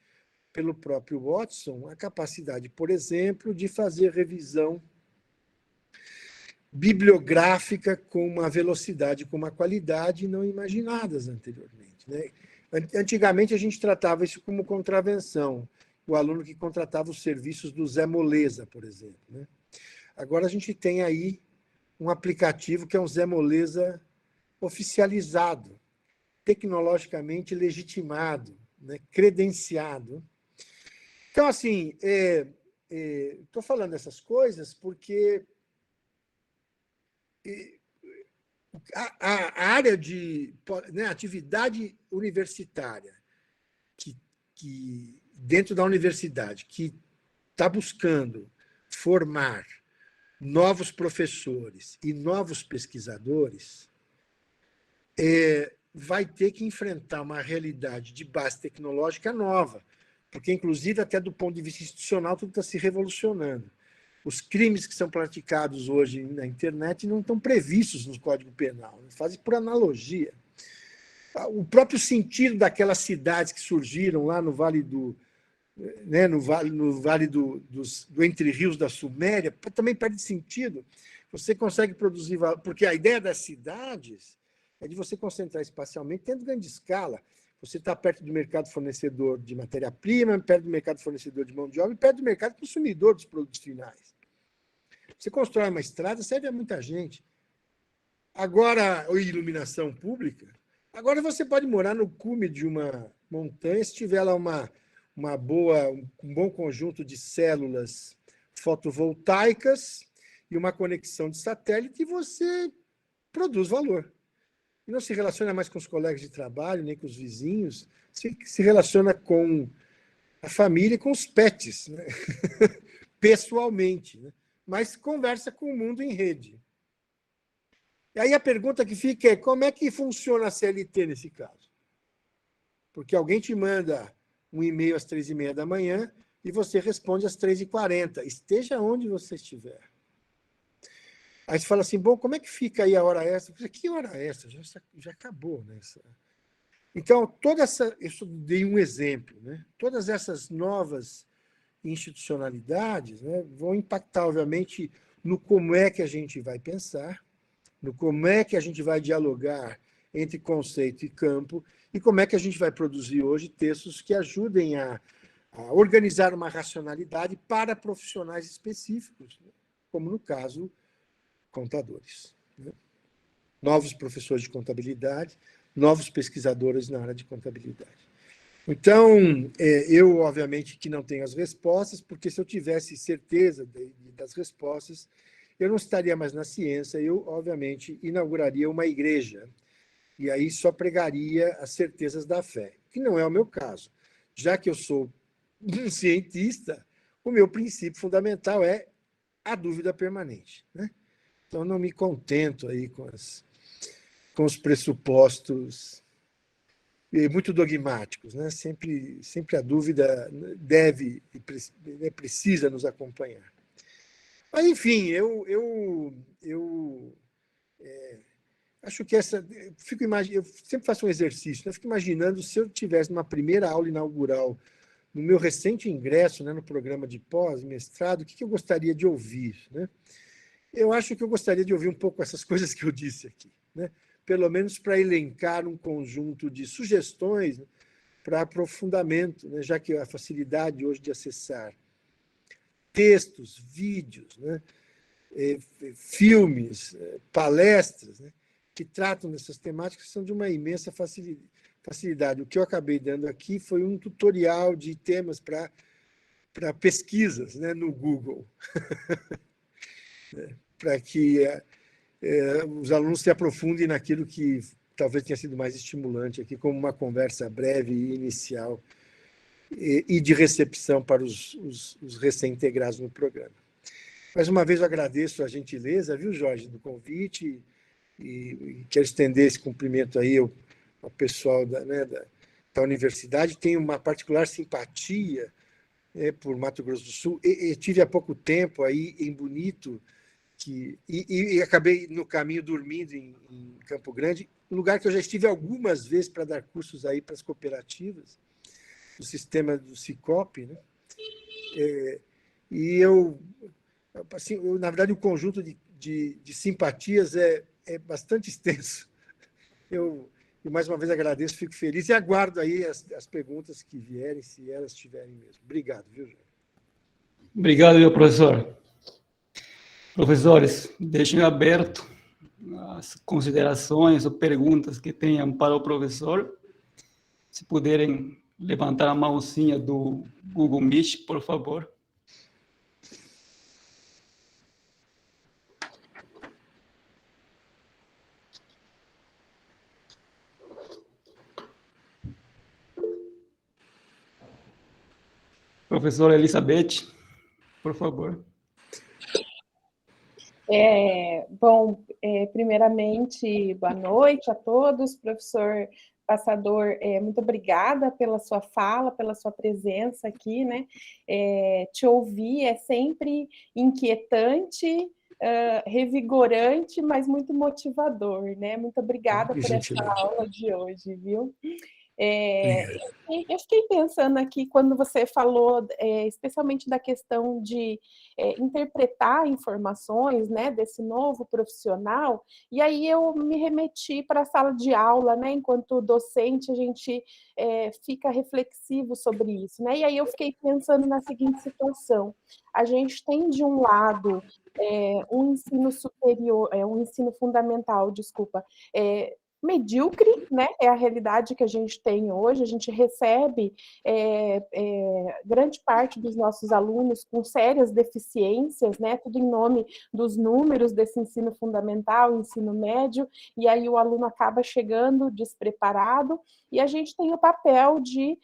Speaker 1: pelo próprio Watson, a capacidade, por exemplo, de fazer revisão bibliográfica com uma velocidade, com uma qualidade não imaginadas anteriormente, né? Antigamente, a gente tratava isso como contravenção, o aluno que contratava os serviços do Zé Moleza, por exemplo, né? Agora a gente tem aí um aplicativo que é um Zé Moleza oficializado, tecnologicamente legitimado, né, credenciado. Então, assim, estou falando essas coisas porque a área de, né, atividade universitária, que dentro da universidade, que está buscando formar novos professores e novos pesquisadores, vai ter que enfrentar uma realidade de base tecnológica nova, porque, inclusive, até do ponto de vista institucional, tudo está se revolucionando. Os crimes que são praticados hoje na internet não estão previstos no Código Penal, fazem por analogia. O próprio sentido daquelas cidades que surgiram lá no Vale do, né, no vale do Entre Rios da Suméria, também perde sentido. Você consegue produzir, porque a ideia das cidades é de você concentrar espacialmente, tendo grande escala. Você está perto do mercado fornecedor de matéria-prima, perto do mercado fornecedor de mão de obra e perto do mercado consumidor dos produtos finais. Você constrói uma estrada, serve a muita gente. Agora, iluminação pública, agora você pode morar no cume de uma montanha, se tiver lá um bom conjunto de células fotovoltaicas e uma conexão de satélite, e você produz valor. E não se relaciona mais com os colegas de trabalho, nem com os vizinhos, se relaciona com a família com os pets, né? Pessoalmente, né? Mas conversa com o mundo em rede. E aí a pergunta que fica é como é que funciona a CLT nesse caso? Porque alguém te manda um e-mail às 3h30 da manhã e você responde às 3h40, esteja onde você estiver. Aí você fala assim, bom, como é que fica aí a hora extra? Que hora extra? Já acabou, né? Então, eu dei um exemplo, né? Todas essas novas institucionalidades, né, vão impactar, obviamente, no como é que a gente vai pensar, no como é que a gente vai dialogar entre conceito e campo, e como é que a gente vai produzir hoje textos que ajudem a organizar uma racionalidade para profissionais específicos, né, como no caso, contadores. Né? Novos professores de contabilidade, novos pesquisadores na área de contabilidade. Então, eu, obviamente, que não tenho as respostas, porque se eu tivesse certeza das respostas, eu não estaria mais na ciência, eu, obviamente, inauguraria uma igreja, e aí só pregaria as certezas da fé, que não é o meu caso. Já que eu sou um cientista, o meu princípio fundamental é a dúvida permanente. Né? Então, não me contento aí com os pressupostos muito dogmáticos, né? Sempre a dúvida deve e precisa nos acompanhar. Mas, enfim, eu acho que eu sempre faço um exercício, né? Eu fico imaginando se eu tivesse uma primeira aula inaugural no meu recente ingresso, né, no programa de pós-mestrado, o que eu gostaria de ouvir, né? Eu acho que eu gostaria de ouvir um pouco essas coisas que eu disse aqui, né? Pelo menos para elencar um conjunto de sugestões, né, para aprofundamento, né? Já que a facilidade hoje de acessar textos, vídeos, né? Filmes, palestras, né? Que tratam dessas temáticas são de uma imensa facilidade. O que eu acabei dando aqui foi um tutorial de temas para pesquisas, né? No Google, para que os alunos se aprofundem naquilo que talvez tenha sido mais estimulante aqui, como uma conversa breve e inicial e de recepção para os recém-integrados no programa. Mais uma vez, eu agradeço a gentileza, viu, Jorge, do convite, e quero estender esse cumprimento aí ao pessoal da universidade. Tenho uma particular simpatia por Mato Grosso do Sul. E tive há pouco tempo aí em Bonito, e acabei no caminho dormindo em Campo Grande, um lugar que eu já estive algumas vezes para dar cursos aí para as cooperativas, do sistema do Sicope, né? E assim, na verdade, o conjunto de simpatias é bastante extenso. Eu, mais uma vez, agradeço, fico feliz e aguardo aí as perguntas que vierem, se elas tiverem mesmo. Obrigado, viu, Jorge?
Speaker 2: Obrigado, meu professor. Professores, deixem aberto as considerações ou perguntas que tenham para o professor. Se puderem levantar a mãozinha do Google Meet, por favor. Professora Elizabeth, por favor.
Speaker 3: Primeiramente, boa noite a todos. Professor Passador, muito obrigada pela sua fala, pela sua presença aqui, né? Te ouvir é sempre inquietante, revigorante, mas muito motivador, né? Muito obrigada por essa aula de hoje, viu? Eu fiquei pensando aqui quando você falou, especialmente da questão de interpretar informações, né, desse novo profissional, e aí eu me remeti para a sala de aula, né, enquanto docente a gente fica reflexivo sobre isso, né, e aí eu fiquei pensando na seguinte situação: a gente tem de um lado um ensino superior, um ensino fundamental, desculpa, medíocre, né? É a realidade que a gente tem hoje. A gente recebe grande parte dos nossos alunos com sérias deficiências, né? Tudo em nome dos números desse ensino fundamental, ensino médio, e aí o aluno acaba chegando despreparado, e a gente tem o papel de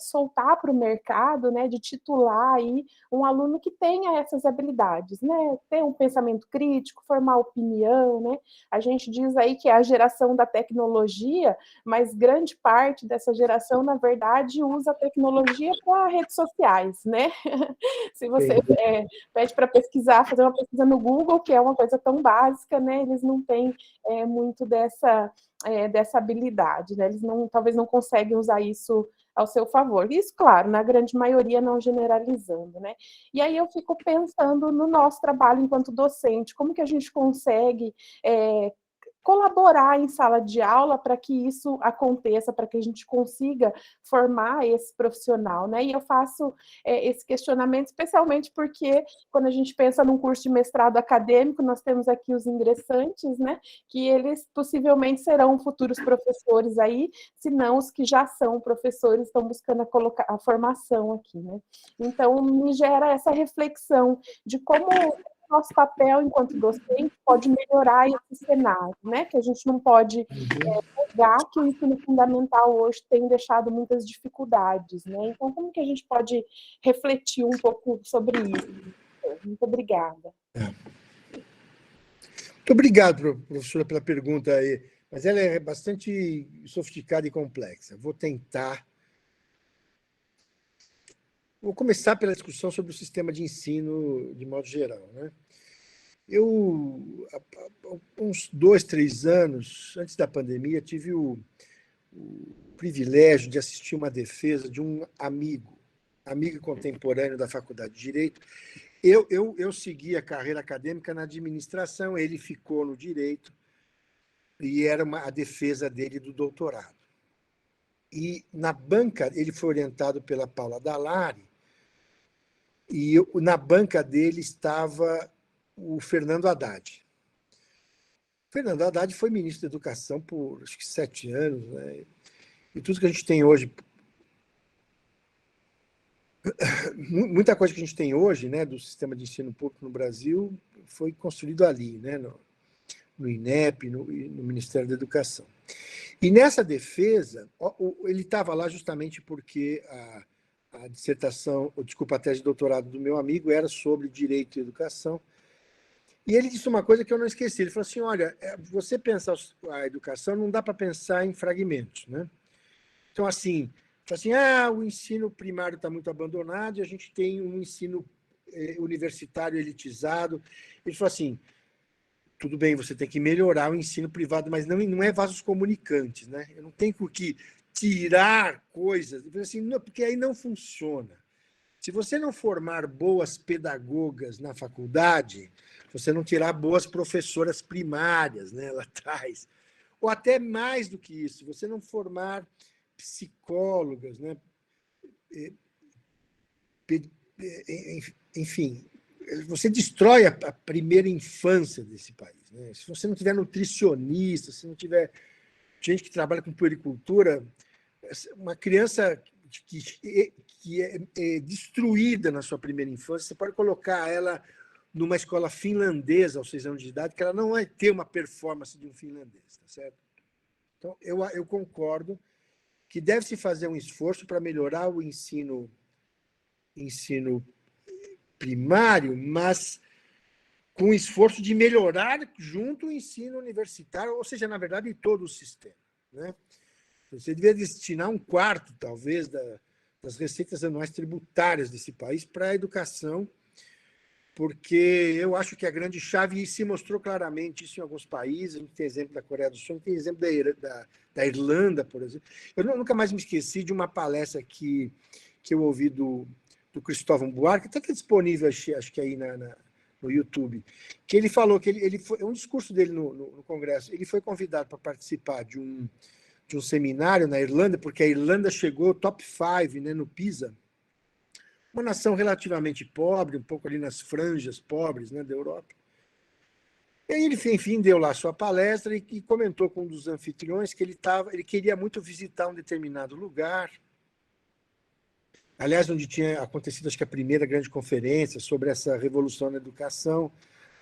Speaker 3: soltar para o mercado, né? De titular aí um aluno que tenha essas habilidades, né? Ter um pensamento crítico, formar opinião, né? A gente diz aí que é a geração da tecnologia, mas grande parte dessa geração, na verdade, usa a tecnologia para redes sociais, né? Se você pede para pesquisar, fazer uma pesquisa no Google, que é uma coisa tão básica, né? Eles não têm muito dessa habilidade, né? Eles talvez não conseguem usar isso ao seu favor. Isso, claro, na grande maioria, não generalizando, né? E aí eu fico pensando no nosso trabalho enquanto docente, como que a gente consegue colaborar em sala de aula para que isso aconteça, para que a gente consiga formar esse profissional, né? E eu faço esse questionamento especialmente porque quando a gente pensa num curso de mestrado acadêmico, nós temos aqui os ingressantes, né? Que eles possivelmente serão futuros professores aí, se não os que já são professores estão buscando a formação aqui, né? Então, me gera essa reflexão de como nosso papel enquanto docente pode melhorar esse cenário, né? Que a gente não pode negar que o ensino fundamental hoje tem deixado muitas dificuldades, né? Então, como que a gente pode refletir um pouco sobre isso? Muito obrigada.
Speaker 1: Muito obrigado, professora, pela pergunta aí, mas ela é bastante sofisticada e complexa. Vou começar pela discussão sobre o sistema de ensino de modo geral, né? Eu, há uns 2, 3 anos, antes da pandemia, tive o privilégio de assistir uma defesa de um amigo contemporâneo da Faculdade de Direito. Eu segui a carreira acadêmica na administração, ele ficou no direito, e era a defesa dele do doutorado. E na banca, ele foi orientado pela Paula Dallari, e na banca dele estava o Fernando Haddad. O Fernando Haddad foi ministro da Educação por, acho que, 7 anos, né? E tudo que a gente tem hoje, muita coisa que a gente tem hoje, né, do sistema de ensino público no Brasil, foi construído ali, né, no INEP, no Ministério da Educação. E nessa defesa, ele estava lá justamente porque a dissertação, desculpa, a tese de doutorado do meu amigo era sobre direito e educação. E ele disse uma coisa que eu não esqueci. Ele falou assim, olha, você pensar a educação não dá para pensar em fragmentos, né? Então, assim, o ensino primário está muito abandonado e a gente tem um ensino universitário elitizado. Ele falou assim, tudo bem, você tem que melhorar o ensino privado, mas não é vasos comunicantes, né? Eu não tenho que tirar coisas, assim, não, porque aí não funciona. Se você não formar boas pedagogas na faculdade, você não tirar boas professoras primárias, né, lá atrás, ou até mais do que isso, você não formar psicólogas, né? Enfim, você destrói a primeira infância desse país, né? Se você não tiver nutricionista, se não tiver gente que trabalha com puericultura, uma criança que é destruída na sua primeira infância, você pode colocar ela numa escola finlandesa aos 6 anos de idade, que ela não vai ter uma performance de um finlandês, tá certo? Então, eu concordo que deve-se fazer um esforço para melhorar o ensino primário, mas com o esforço de melhorar junto o ensino universitário, ou seja, na verdade, todo o sistema, né? Você devia destinar 1/4, talvez, das receitas anuais tributárias desse país para a educação, porque eu acho que a grande chave, e se mostrou claramente isso em alguns países, a gente tem exemplo da Coreia do Sul, tem exemplo da Irlanda, por exemplo. Eu nunca mais me esqueci de uma palestra que eu ouvi do Cristóvão Buarque, está disponível, acho que aí no YouTube, que ele falou que ele foi, um discurso dele no Congresso, ele foi convidado para participar de um seminário na Irlanda, porque a Irlanda chegou top 5, né, no PISA, uma nação relativamente pobre, um pouco ali nas franjas pobres, né, da Europa. E aí ele, enfim, deu lá a sua palestra e comentou com um dos anfitriões que ele queria muito visitar um determinado lugar, aliás, onde tinha acontecido, acho que a primeira grande conferência sobre essa revolução na educação,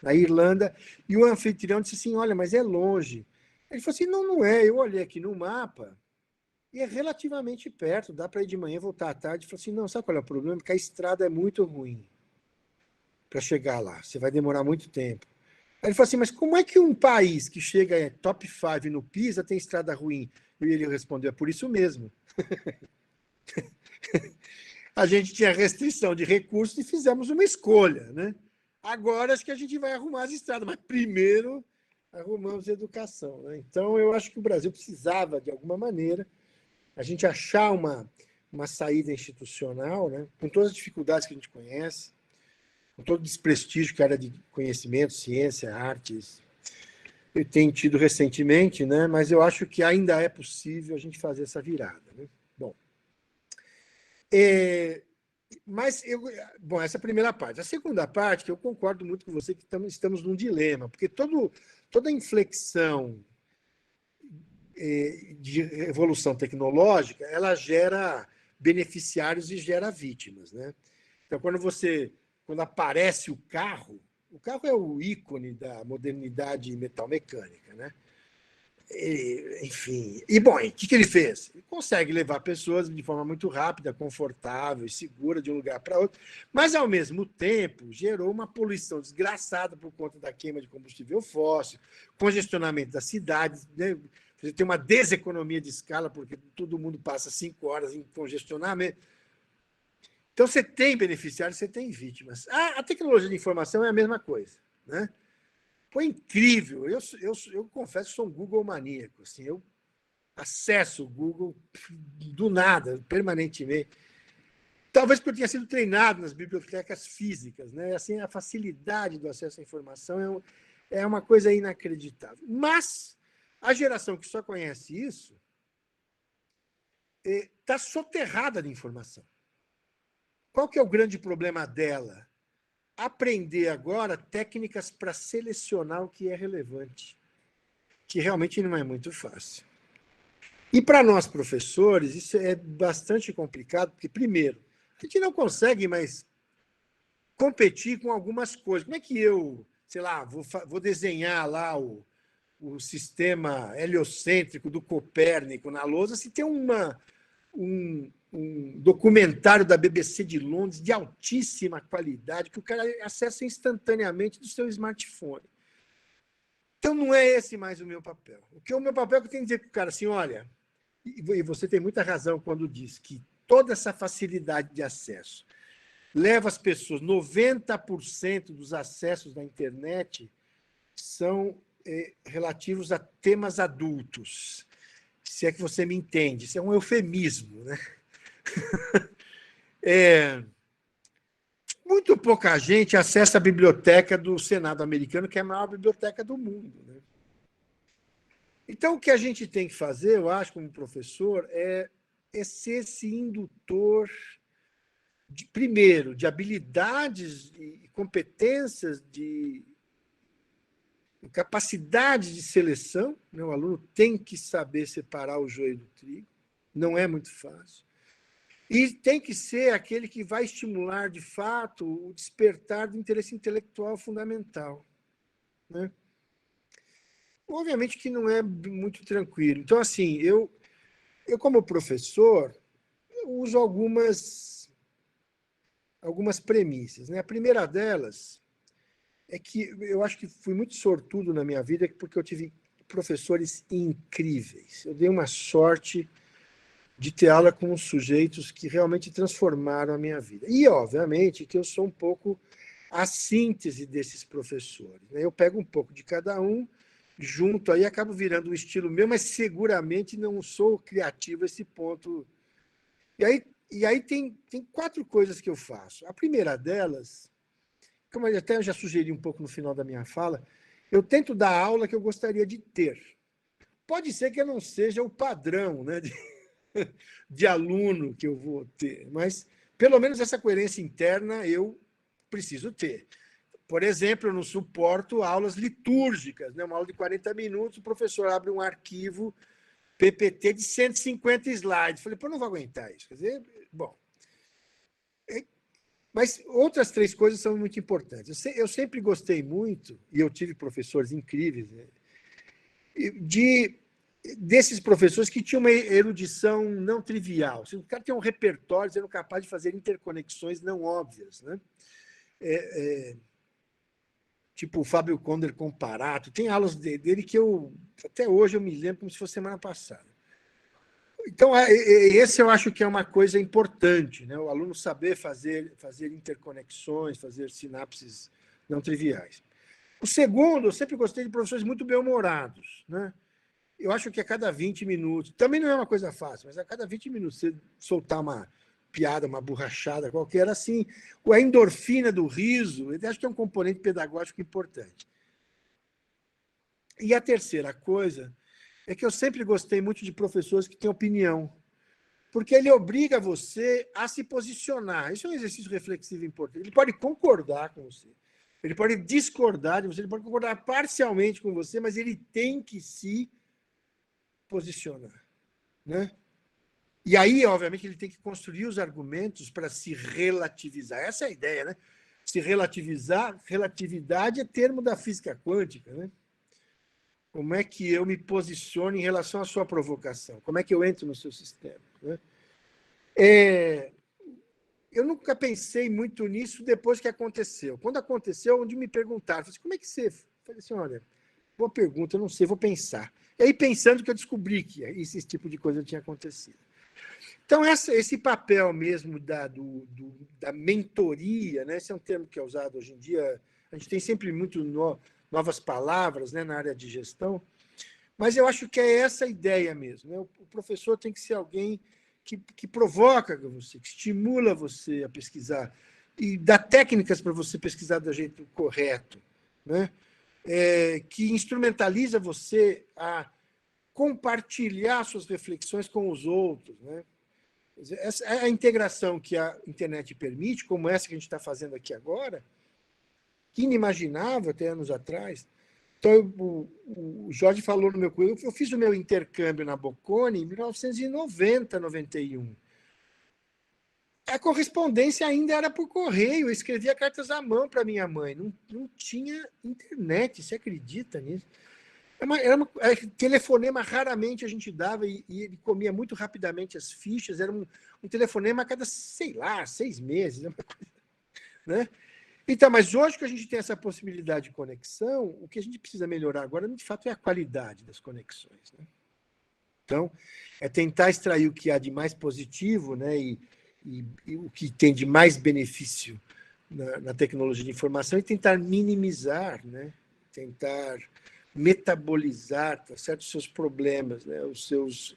Speaker 1: na Irlanda, e o anfitrião disse assim, olha, mas é longe. Ele falou assim, não, não é, eu olhei aqui no mapa, e é relativamente perto, dá para ir de manhã, voltar à tarde. Ele falou assim, não, sabe qual é o problema? Porque a estrada é muito ruim para chegar lá, você vai demorar muito tempo. Aí ele falou assim, mas como é que um país que chega em top 5 no PISA tem estrada ruim? E ele respondeu, é por isso mesmo. A gente tinha restrição de recursos e fizemos uma escolha, né? Agora acho que a gente vai arrumar as estradas, mas primeiro arrumamos a educação, né? Então, eu acho que o Brasil precisava, de alguma maneira, a gente achar uma saída institucional, né? Com todas as dificuldades que a gente conhece, com todo o desprestígio que a área de conhecimento, ciência, artes tem tido recentemente, né? Mas eu acho que ainda é possível a gente fazer essa virada, né? Bom, bom, essa é a primeira parte. A segunda parte, que eu concordo muito com você, que estamos num dilema, porque toda inflexão de evolução tecnológica, ela gera beneficiários e gera vítimas, né? Então, quando aparece o carro é o ícone da modernidade metalmecânica, né? Enfim. E, bom, o que ele fez? Ele consegue levar pessoas de forma muito rápida, confortável e segura de um lugar para outro, mas, ao mesmo tempo, gerou uma poluição desgraçada por conta da queima de combustível fóssil, congestionamento das cidades, né? Você tem uma deseconomia de escala, porque todo mundo passa 5 horas em congestionamento. Então, você tem beneficiários, você tem vítimas. A tecnologia de informação é a mesma coisa, né? Foi incrível. Eu confesso que sou um Google maníaco. Assim, eu acesso o Google do nada, permanentemente. Talvez porque eu tinha sido treinado nas bibliotecas físicas, né? Assim, a facilidade do acesso à informação é uma coisa inacreditável. Mas a geração que só conhece isso está soterrada de informação. Qual que é o grande problema dela? Aprender agora técnicas para selecionar o que é relevante, que realmente não é muito fácil. E para nós, professores, isso é bastante complicado, porque, primeiro, a gente não consegue mais competir com algumas coisas. Como é que eu, sei lá, vou desenhar lá o sistema heliocêntrico do Copérnico na lousa se tem um documentário da BBC de Londres de altíssima qualidade que o cara acessa instantaneamente do seu smartphone. Então, não é esse mais o meu papel. O meu papel é que eu tenho que dizer para o cara assim, olha, e você tem muita razão quando diz que toda essa facilidade de acesso leva as pessoas, 90% dos acessos da internet são relativos a temas adultos. Se é que você me entende, isso é um eufemismo, né? Muito pouca gente acessa a biblioteca do Senado americano, que é a maior biblioteca do mundo, né? Então, o que a gente tem que fazer, eu acho, como professor, é ser esse indutor, primeiro, de habilidades e competências, de capacidade de seleção, né? O aluno tem que saber separar o joio do trigo, não é muito fácil. E tem que ser aquele que vai estimular, de fato, o despertar do interesse intelectual fundamental, né? Obviamente que não é muito tranquilo. Então, assim, eu como professor, eu uso algumas premissas, né? A primeira delas é que eu acho que fui muito sortudo na minha vida porque eu tive professores incríveis. Eu dei uma sorte de ter aula com sujeitos que realmente transformaram a minha vida. E, obviamente, que eu sou um pouco a síntese desses professores, né? Eu pego um pouco de cada um, junto aí, acabo virando um estilo meu, mas seguramente não sou criativo a esse ponto. E aí tem 4 coisas que eu faço. A primeira delas, como eu até já sugeri um pouco no final da minha fala, eu tento dar a aula que eu gostaria de ter. Pode ser que eu não seja o padrão, né, de aluno que eu vou ter, mas pelo menos essa coerência interna eu preciso ter. Por exemplo, eu não suporto aulas litúrgicas, né? Uma aula de 40 minutos, o professor abre um arquivo PPT de 150 slides. Falei, pô, não vou aguentar isso. Quer dizer, bom. Mas outras 3 coisas são muito importantes. Eu sempre gostei muito, e eu tive professores incríveis, né, desses professores que tinham uma erudição não trivial. O cara tem um repertório, sendo capaz de fazer interconexões não óbvias, né? Tipo o Fábio Conder Comparato. Tem aulas dele que até hoje eu me lembro como se fosse semana passada. Então, esse eu acho que é uma coisa importante, né? O aluno saber fazer interconexões, fazer sinapses não triviais. O segundo, eu sempre gostei de professores muito bem-humorados, né? Eu acho que a cada 20 minutos, também não é uma coisa fácil, mas a cada 20 minutos você soltar uma piada, uma borrachada qualquer, assim, a endorfina do riso, eu acho que é um componente pedagógico importante. E a terceira coisa é que eu sempre gostei muito de professores que têm opinião, porque ele obriga você a se posicionar. Isso é um exercício reflexivo importante. Ele pode concordar com você, ele pode discordar de você, ele pode concordar parcialmente com você, mas ele tem que se posicionar, né? E aí, obviamente, ele tem que construir os argumentos para se relativizar. Essa é a ideia, né? Se relativizar, relatividade é termo da física quântica, né? Como é que eu me posiciono em relação à sua provocação? Como é que eu entro no seu sistema, né? Eu nunca pensei muito nisso depois que aconteceu. Quando aconteceu, onde me perguntaram, falei, como é que você... Eu falei assim, olha, boa pergunta, eu não sei, vou pensar. E aí, pensando que eu descobri que esse tipo de coisa tinha acontecido. Então, esse papel mesmo da mentoria, né? Esse é um termo que é usado hoje em dia, a gente tem sempre muito novas palavras, né, na área de gestão, mas eu acho que é essa a ideia mesmo, né? O professor tem que ser alguém que provoca você, que estimula você a pesquisar e dá técnicas para você pesquisar do jeito correto, né? Que instrumentaliza você a compartilhar suas reflexões com os outros, né? Essa é a integração que a internet permite, como essa que a gente está fazendo aqui agora, que inimaginável até anos atrás. Então, o Jorge falou no meu currículo, eu fiz o meu intercâmbio na Bocconi em 1990, 91. A correspondência ainda era por correio, eu escrevia cartas à mão para minha mãe, não tinha internet, você acredita nisso? Telefonema raramente a gente dava e ele comia muito rapidamente as fichas, era um telefonema a cada, sei lá, 6 meses, né? Então, mas hoje que a gente tem essa possibilidade de conexão, o que a gente precisa melhorar agora, de fato, é a qualidade das conexões, né? Então, é tentar extrair o que há de mais positivo, né, e o que tem de mais benefício na tecnologia de informação e tentar minimizar, né, tentar metabolizar, tá certo, os seus problemas, né, os seus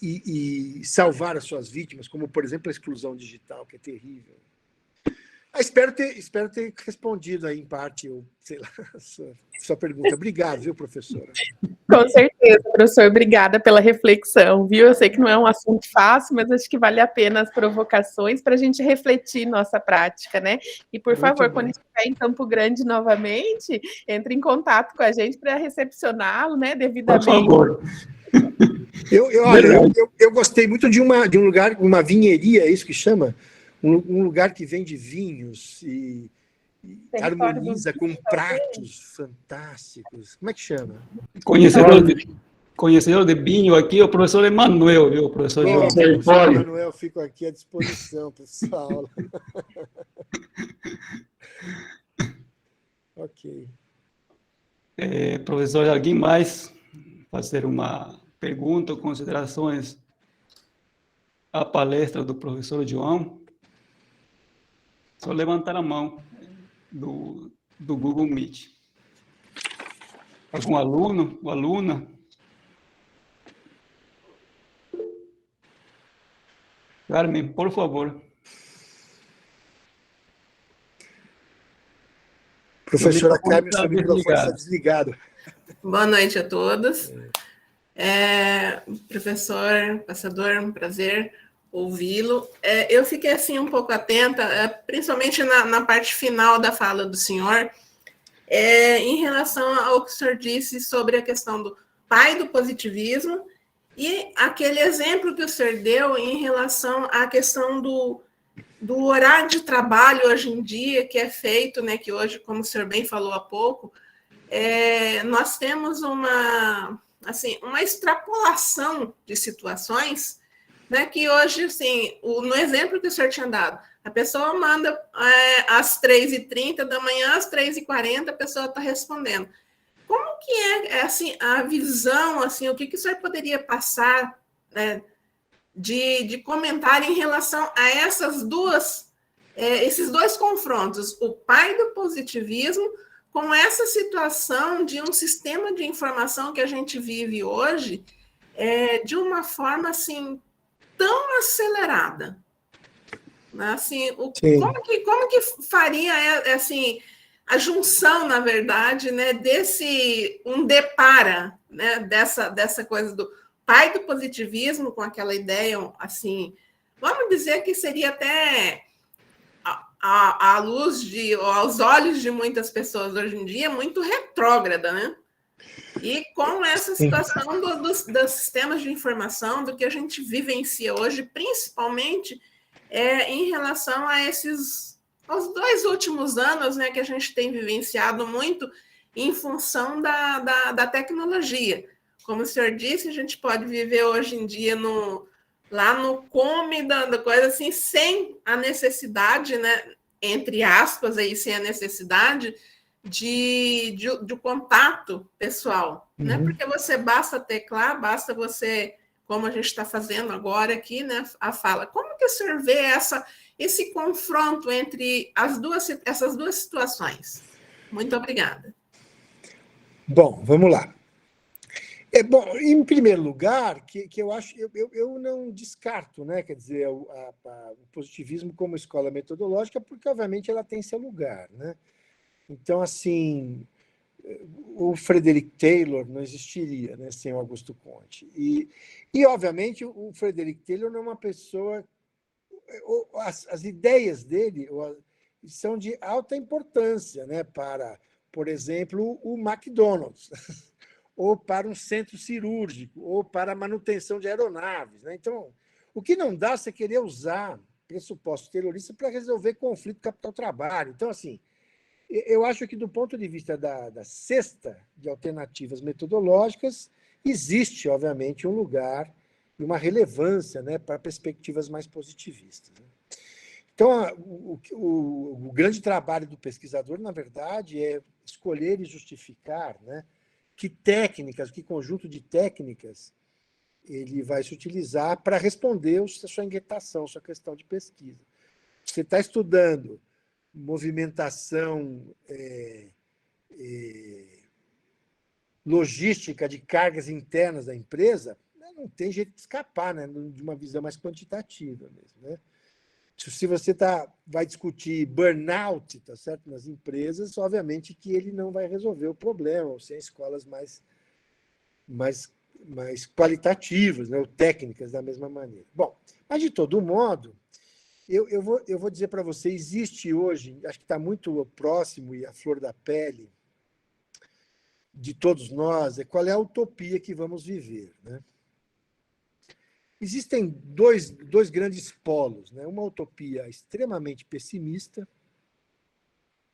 Speaker 1: e salvar as suas vítimas, como, por exemplo, a exclusão digital, que é terrível. Espero ter respondido aí, em parte, sei lá, sua pergunta. Obrigado, viu, professora?
Speaker 3: Com certeza, professor. Obrigada pela reflexão, viu? Eu sei que não é um assunto fácil, mas acho que vale a pena as provocações para a gente refletir nossa prática, né? E, por favor, quando estiver em Campo Grande novamente, entre em contato com a gente para recepcioná-lo, né, devidamente.
Speaker 2: Por favor.
Speaker 1: Eu gostei muito de um lugar, uma vinheria, é isso que chama? Um lugar que vende vinhos e harmoniza com pratos fantásticos. Como é que chama?
Speaker 2: Conhecedor de vinho aqui, o professor Emanuel, viu? O professor João.
Speaker 1: Professor Emanuel, fico aqui à disposição para essa aula. Ok.
Speaker 2: Professor, alguém mais fazer uma pergunta ou considerações à palestra do professor João? Só levantar a mão do Google Meet. Algum aluno ou aluna? Carmen, por favor.
Speaker 1: Professora Carmen, seu microfone está desligado.
Speaker 4: Boa noite a todos. Professor, passador, um prazer. ouvi-lo. Eu fiquei assim um pouco atenta, principalmente na parte final da fala do senhor, em relação ao que o senhor disse sobre a questão do pai do positivismo e aquele exemplo que o senhor deu em relação à questão do horário de trabalho hoje em dia que é feito, né, que hoje, como o senhor bem falou há pouco, nós temos uma extrapolação de situações, né, que hoje, assim, no exemplo que o senhor tinha dado, a pessoa manda às 3h30 da manhã, às 3h40, a pessoa está respondendo. Como que assim, a visão, assim, o que o senhor poderia passar, né, de comentário em relação a esses dois confrontos, o pai do positivismo com essa situação de um sistema de informação que a gente vive hoje de uma forma assim tão acelerada, né? Assim, como que faria assim a junção, na verdade, né, depara, né, dessa coisa do pai do positivismo com aquela ideia, assim, vamos dizer que seria até à luz aos olhos de muitas pessoas hoje em dia, muito retrógrada, né? E com essa situação dos sistemas de informação, do que a gente vivencia hoje, principalmente em relação aos 2 últimos anos, né, que a gente tem vivenciado muito em função da tecnologia. Como o senhor disse, a gente pode viver hoje em dia lá no cume da coisa, assim, sem a necessidade, né, entre aspas, aí, sem a necessidade de contato pessoal, né? Porque você basta teclar, basta você, como a gente está fazendo agora aqui, né, a fala. Como que o senhor vê esse confronto entre essas duas situações? Muito obrigada.
Speaker 1: Bom, vamos lá. Bom, em primeiro lugar, que eu acho, eu não descarto, né, quer dizer, o positivismo como escola metodológica, porque, obviamente, ela tem seu lugar, né? Então, assim, o Frederick Taylor não existiria, né, sem o Augusto Conte. E, obviamente, o Frederick Taylor não é uma pessoa... As ideias dele são de alta importância, né, para, por exemplo, o McDonald's, ou para um centro cirúrgico, ou para a manutenção de aeronaves, né? Então, o que não dá é você querer usar pressuposto terrorista para resolver conflito capital-trabalho. Então, assim, eu acho que, do ponto de vista da cesta de alternativas metodológicas, existe, obviamente, um lugar e uma relevância, né, para perspectivas mais positivistas. Né? Então, o grande trabalho do pesquisador, na verdade, é escolher e justificar, né, que técnicas, que conjunto de técnicas ele vai se utilizar para responder a sua inquietação, a sua questão de pesquisa. Você está estudando movimentação logística de cargas internas da empresa, não tem jeito de escapar, né, de uma visão mais quantitativa mesmo, né? Se você vai discutir burnout, tá certo, nas empresas, obviamente que ele não vai resolver o problema, ou sem escolas mais qualitativas, né, ou técnicas da mesma maneira. Bom, mas de todo modo, eu vou dizer para você, existe hoje, acho que está muito próximo e à flor da pele de todos nós, qual é a utopia que vamos viver, né? Existem dois grandes polos, né? Uma utopia extremamente pessimista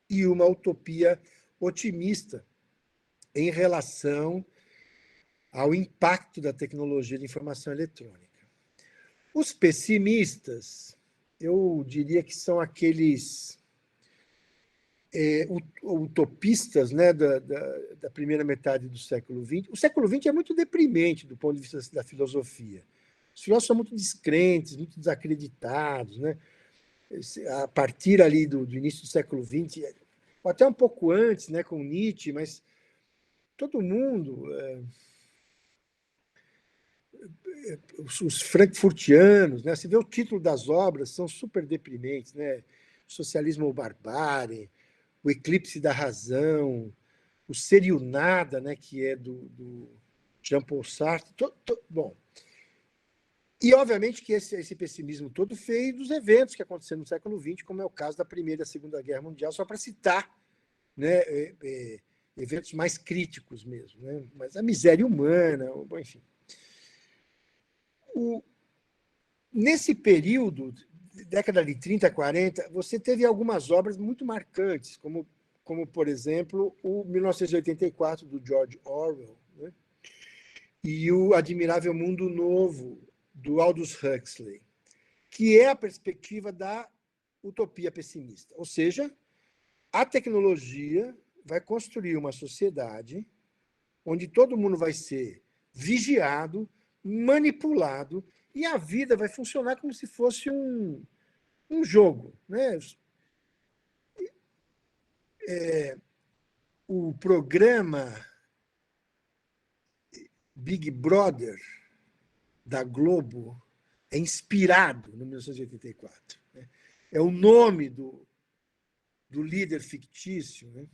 Speaker 1: e uma utopia otimista em relação ao impacto da tecnologia de informação eletrônica. Os pessimistas, eu diria que são aqueles utopistas, né, da primeira metade do século XX. O século XX é muito deprimente do ponto de vista da filosofia. Os filósofos são muito descrentes, muito desacreditados, né? A partir ali do início do século XX, ou até um pouco antes, né, com Nietzsche, mas todo mundo, os frankfurtianos, né? Você vê o título das obras, são super deprimentes, né? Socialismo ou Barbárie, O Eclipse da Razão, O Ser e o Nada, né, que é do Jean-Paul Sartre. Bom, E, obviamente, que esse pessimismo todo veio dos eventos que aconteceram no século XX, como é o caso da Primeira e da Segunda Guerra Mundial, só para citar, né, eventos mais críticos mesmo. Né? Mas a miséria humana, enfim. Nesse período, década de 30, 40, você teve algumas obras muito marcantes, como por exemplo, o 1984, do George Orwell, né? E o Admirável Mundo Novo, do Aldous Huxley, que é a perspectiva da utopia pessimista. Ou seja, a tecnologia vai construir uma sociedade onde todo mundo vai ser vigiado, manipulado, e a vida vai funcionar como se fosse um jogo. Né? O programa Big Brother da Globo é inspirado no 1984. Né? É o nome do líder fictício. Né?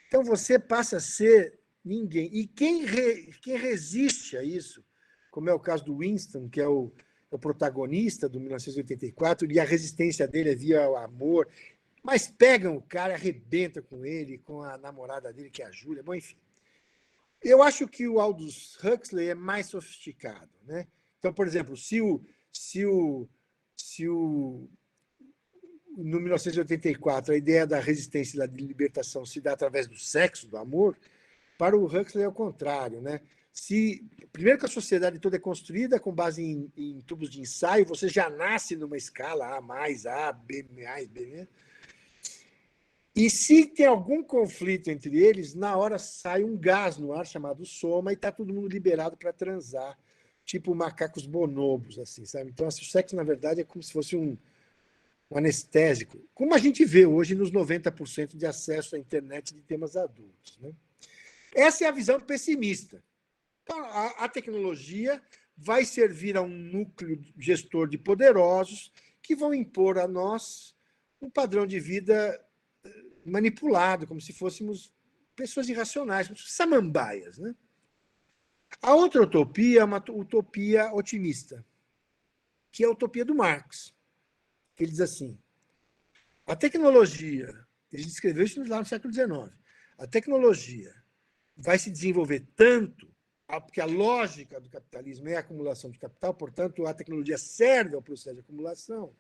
Speaker 1: Então você passa a ser ninguém. E quem resiste a isso, como é o caso do Winston, que é o protagonista do 1984, e a resistência dele é via o amor, mas pegam o cara, arrebentam com ele, com a namorada dele, que é a Júlia. Bom, enfim. Eu acho que o Aldous Huxley é mais sofisticado. Né? Então, por exemplo, se no 1984 a ideia da resistência e da libertação se dá através do sexo, do amor, para o Huxley é o contrário. Né? Primeiro que a sociedade toda é construída com base em tubos de ensaio, você já nasce numa escala A mais, A, B mais, B menos. E se tem algum conflito entre eles, na hora sai um gás no ar chamado soma e está todo mundo liberado para transar, tipo macacos bonobos, assim, sabe? Então, assim, o sexo, na verdade, é como se fosse um anestésico, como a gente vê hoje nos 90% de acesso à internet de temas adultos. Né? Essa é a visão pessimista. Então, a tecnologia vai servir a um núcleo gestor de poderosos que vão impor a nós um padrão de vida manipulado, como se fôssemos pessoas irracionais, como se fossem samambaias. Né? A outra utopia é uma utopia otimista, que é a utopia do Marx. Ele diz assim, a tecnologia, ele descreveu isso lá no século XIX, a tecnologia vai se desenvolver tanto, porque a lógica do capitalismo é a acumulação de capital, portanto, a tecnologia serve ao processo de acumulação,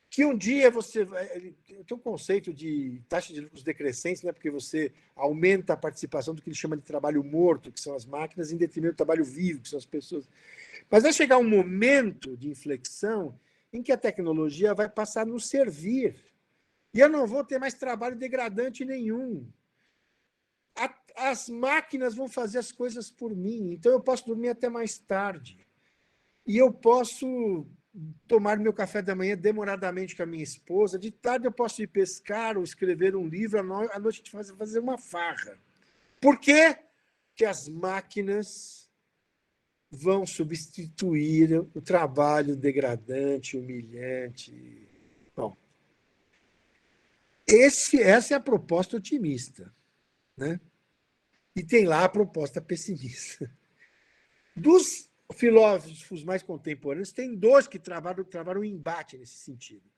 Speaker 1: que um dia você vai... Tem um conceito de taxa de lucros decrescentes, né, porque você aumenta a participação do que ele chama de trabalho morto, que são as máquinas, em detrimento do trabalho vivo, que são as pessoas. Mas vai chegar um momento de inflexão em que a tecnologia vai passar a nos servir. E eu não vou ter mais trabalho degradante nenhum. As máquinas vão fazer as coisas por mim, então eu posso dormir até mais tarde. E eu posso tomar meu café da manhã demoradamente com a minha esposa, de tarde eu posso ir pescar ou escrever um livro, à noite a gente fazer uma farra. Por quê? Porque as máquinas vão substituir o trabalho degradante, humilhante. Bom, essa é a proposta otimista. Né? E tem lá a proposta pessimista. Dos filósofos mais contemporâneos, tem dois que travaram um embate nesse sentido.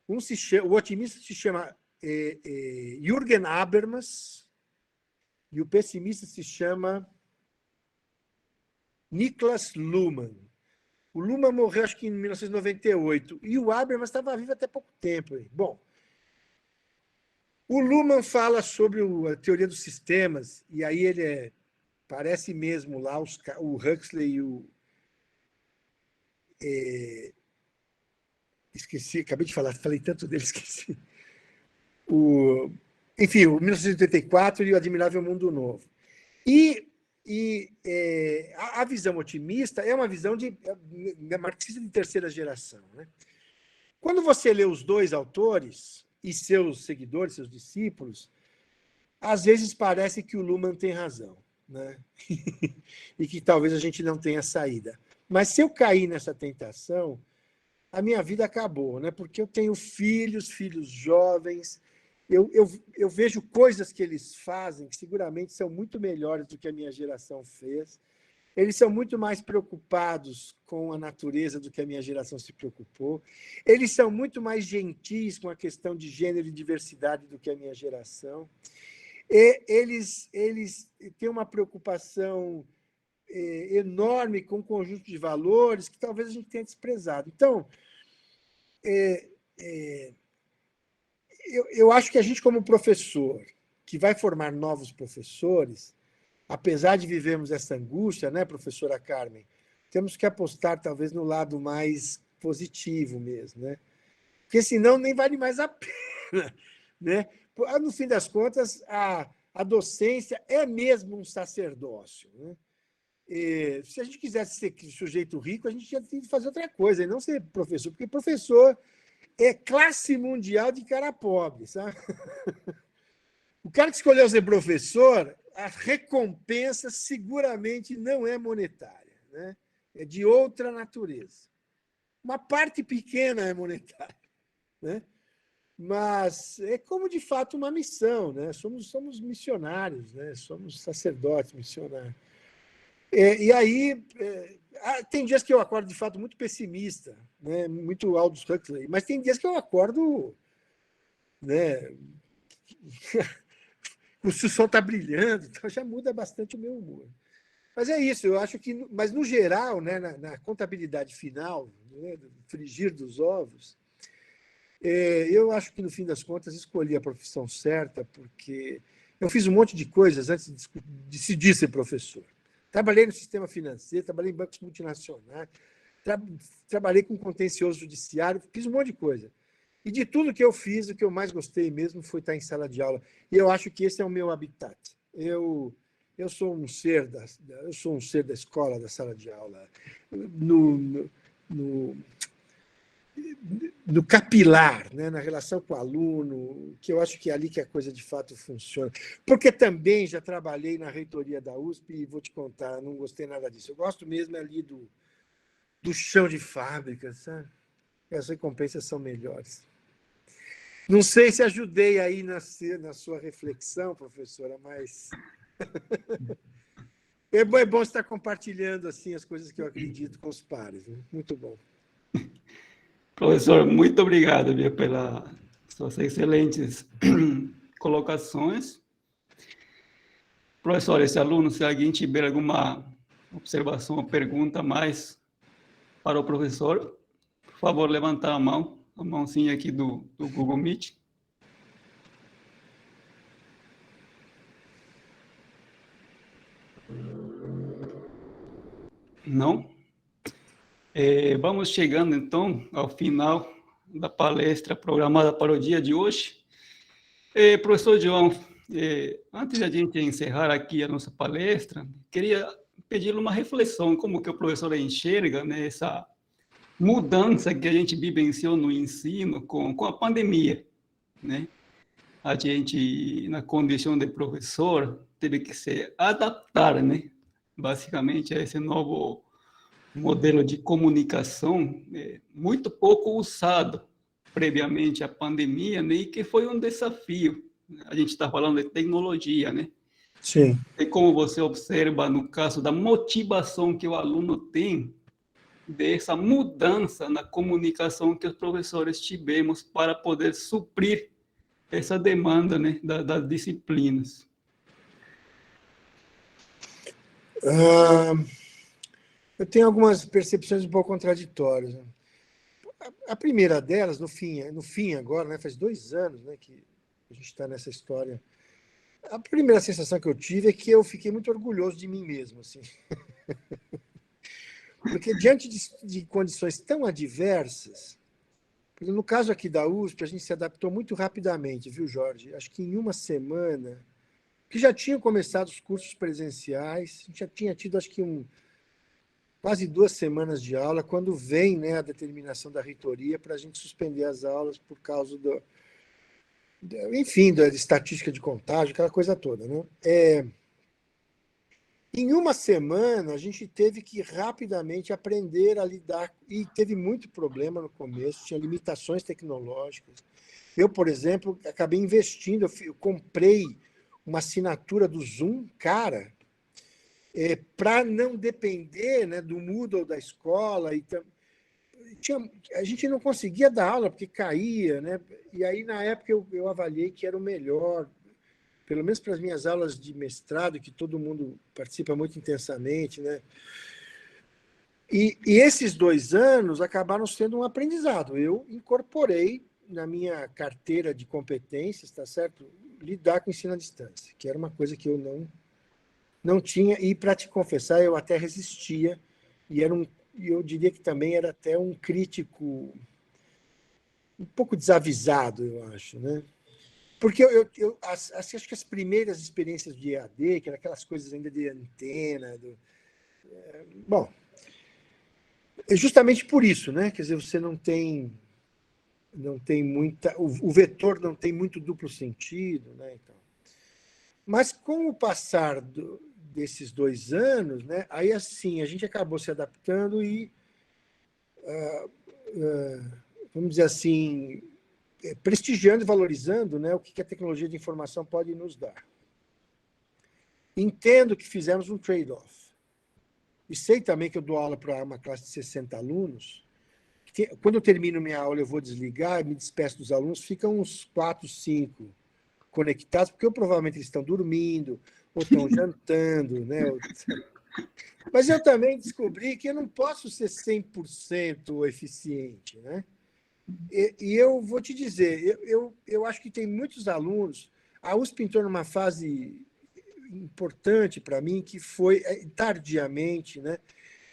Speaker 1: O otimista se chama Jürgen Habermas e o pessimista se chama Niklas Luhmann. O Luhmann morreu, acho que em 1998, e o Habermas estava vivo até pouco tempo. Bom, o Luhmann fala sobre a teoria dos sistemas, e aí ele parece mesmo lá o Huxley e o... esqueci, acabei de falar, falei tanto dele, esqueci. Enfim, o 1984 e o Admirável Mundo Novo. A visão otimista é uma visão marxista de terceira geração. Né? Quando você lê os dois autores e seus seguidores, seus discípulos, às vezes parece que o Luhmann tem razão, né? E que talvez a gente não tenha saída. Mas se eu cair nessa tentação, a minha vida acabou, né? Porque eu tenho filhos jovens, eu vejo coisas que eles fazem que seguramente são muito melhores do que a minha geração fez. Eles são muito mais preocupados com a natureza do que a minha geração se preocupou. Eles são muito mais gentis com a questão de gênero e diversidade do que a minha geração. Eles têm uma preocupação enorme com um conjunto de valores que talvez a gente tenha desprezado. Então, eu acho que a gente, como professor, que vai formar novos professores, apesar de vivermos essa angústia, né, professora Carmen, temos que apostar, talvez, no lado mais positivo mesmo, né? Porque, senão, nem vale mais a pena, né? No fim das contas, a docência é mesmo um sacerdócio, né? Se a gente quisesse ser sujeito rico, a gente tinha que fazer outra coisa, e não ser professor, porque professor é classe mundial de cara pobre, sabe? O cara que escolheu ser professor, a recompensa seguramente não é monetária, né? É de outra natureza. Uma parte pequena é monetária, né? Mas é como, de fato, uma missão, né? Somos missionários, né? Somos sacerdotes missionários. E aí, tem dias que eu acordo, de fato, muito pessimista, né? Muito Aldous Huxley, mas tem dias que eu acordo, né? O sol está brilhando, então já muda bastante o meu humor. Mas é isso, eu acho que, mas no geral, né, na contabilidade final, né, do frigir dos ovos, eu acho que, no fim das contas, escolhi a profissão certa, porque eu fiz um monte de coisas antes de decidir ser professor. Trabalhei no sistema financeiro, trabalhei em bancos multinacionais, trabalhei com contencioso judiciário, fiz um monte de coisa. E de tudo que eu fiz, o que eu mais gostei mesmo foi estar em sala de aula. E eu acho que esse é o meu habitat. Eu sou um ser da escola, da sala de aula, no capilar, né, na relação com o aluno, que eu acho que é ali que a coisa de fato funciona. Porque também já trabalhei na reitoria da USP e vou te contar, não gostei nada disso. Eu gosto mesmo ali do chão de fábrica, sabe? As recompensas são melhores. Não sei se ajudei aí na sua reflexão, professora, mas é bom estar compartilhando assim as coisas que eu acredito com os pares, né? Muito bom.
Speaker 2: Professor, muito obrigado, viu, pelas suas excelentes colocações. Professor, esse aluno, se alguém tiver alguma observação ou pergunta mais para o professor, por favor, levantar a mãozinha aqui do Google Meet. Não? Vamos chegando, então, ao final da palestra programada para o dia de hoje. Professor João, antes de a gente encerrar aqui a nossa palestra, queria pedir uma reflexão, como que o professor enxerga, né, essa mudança que a gente vivenciou no ensino com a pandemia, né? A gente, na condição de professor, teve que se adaptar, né? Basicamente, a esse novo modelo de comunicação muito pouco usado previamente à pandemia, né? E que foi um desafio. A gente está falando de tecnologia, né?
Speaker 1: Sim.
Speaker 2: E como você observa no caso da motivação que o aluno tem dessa mudança na comunicação que os professores tivemos para poder suprir essa demanda, né, das disciplinas.
Speaker 1: Eu tenho algumas percepções um pouco contraditórias, né? A primeira delas, no fim agora, né, faz 2 anos, né, que a gente está nessa história. A primeira sensação que eu tive é que eu fiquei muito orgulhoso de mim mesmo, assim. Porque diante de condições tão adversas, no caso aqui da USP, a gente se adaptou muito rapidamente, viu, Jorge? Acho que em uma semana, que já tinham começado os cursos presenciais, a gente já tinha tido, acho que quase 2 semanas de aula, quando vem, né, a determinação da reitoria para a gente suspender as aulas por causa enfim, da estatística de contágio, aquela coisa toda, né? Em uma semana, a gente teve que rapidamente aprender a lidar, e teve muito problema no começo, tinha limitações tecnológicas. Eu, por exemplo, acabei investindo, eu comprei uma assinatura do Zoom, cara, para não depender, né, do Moodle da escola. A gente não conseguia dar aula porque caía, né? E aí, na época, eu avaliei que era o melhor, pelo menos para as minhas aulas de mestrado, que todo mundo participa muito intensamente, né? E esses 2 anos acabaram sendo um aprendizado. Eu incorporei na minha carteira de competências, tá certo? Lidar com ensino à distância, que era uma coisa que eu não tinha, e, para te confessar, eu até resistia, e eu diria que também era até um crítico um pouco desavisado, eu acho, né? Porque acho que as primeiras experiências de EAD, que eram aquelas coisas ainda de antena, bom, é justamente por isso, né? Quer dizer, você não tem muita, o vetor não tem muito duplo sentido, né? Então, mas com o passar desses 2 anos, né? Aí assim a gente acabou se adaptando e, vamos dizer assim, prestigiando e valorizando, né, o que a tecnologia de informação pode nos dar. Entendo que fizemos um trade-off. E sei também que eu dou aula para uma classe de 60 alunos. Quando eu termino minha aula, eu vou desligar, me despeço dos alunos, ficam uns 4, 5 conectados, porque provavelmente eles estão dormindo, ou estão jantando, né? Mas eu também descobri que eu não posso ser 100% eficiente, né? E eu vou te dizer, eu acho que tem muitos alunos. A USP entrou numa fase importante para mim, que foi, tardiamente, né,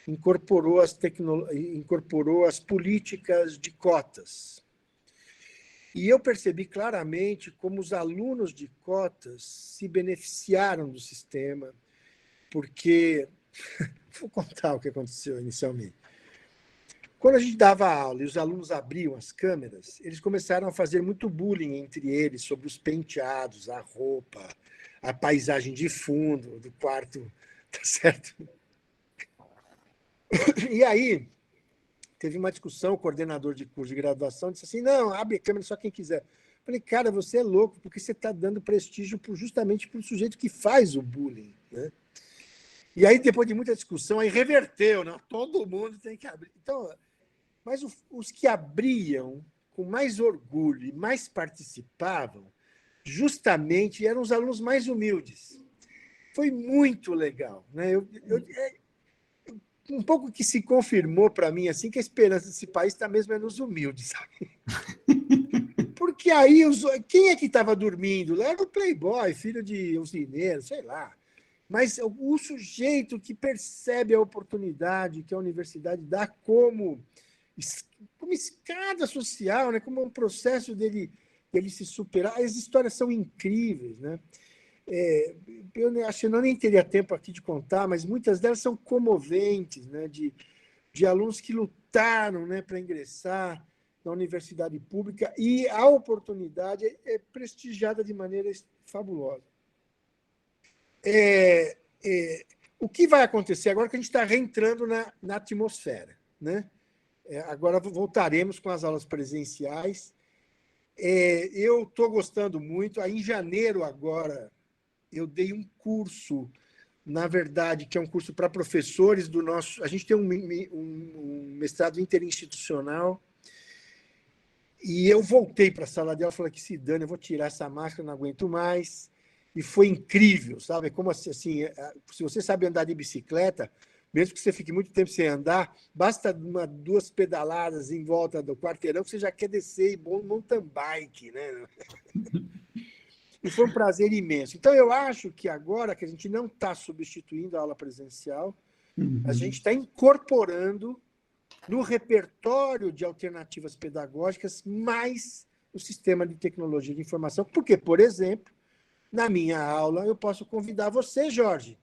Speaker 1: incorporou as políticas de cotas. E eu percebi claramente como os alunos de cotas se beneficiaram do sistema, porque... Vou contar o que aconteceu inicialmente. Quando a gente dava aula e os alunos abriam as câmeras, eles começaram a fazer muito bullying entre eles sobre os penteados, a roupa, a paisagem de fundo do quarto, tá certo? E aí teve uma discussão, o coordenador de curso de graduação disse assim, não, abre a câmera só quem quiser. Eu falei, cara, você é louco, porque você está dando prestígio justamente para o sujeito que faz o bullying, né? E aí, depois de muita discussão, aí reverteu, não? Todo mundo tem que abrir. Então, mas os que abriam com mais orgulho e mais participavam, justamente eram os alunos mais humildes. Foi muito legal, né? Um pouco que se confirmou para mim assim que a esperança desse país está mesmo nos humildes, sabe? Porque aí quem é que estava dormindo? Era o playboy, filho de usineiro, sei lá. Mas o sujeito que percebe a oportunidade que a universidade dá como escada social, né? Como um processo dele se superar. As histórias são incríveis, né? Eu acho que eu nem teria tempo aqui de contar, mas muitas delas são comoventes, né? De alunos que lutaram, né, para ingressar na universidade pública, e a oportunidade é prestigiada de maneira fabulosa. O que vai acontecer agora é que a gente está reentrando na atmosfera, né? Agora voltaremos com as aulas presenciais. Eu estou gostando muito. Aí, em janeiro, agora, eu dei um curso, na verdade, que é um curso para professores do nosso... A gente tem um mestrado interinstitucional, e eu voltei para a sala de aula e falei que se dane, eu vou tirar essa máscara, não aguento mais. E foi incrível, sabe? Como assim, se você sabe andar de bicicleta, mesmo que você fique muito tempo sem andar, basta 2 pedaladas em volta do quarteirão que você já quer descer, e bom mountain bike, né? E foi um prazer imenso. Então, eu acho que agora que a gente não está substituindo a aula presencial, a gente está incorporando no repertório de alternativas pedagógicas mais o sistema de tecnologia de informação. Porque, por exemplo, na minha aula, eu posso convidar você, Jorge,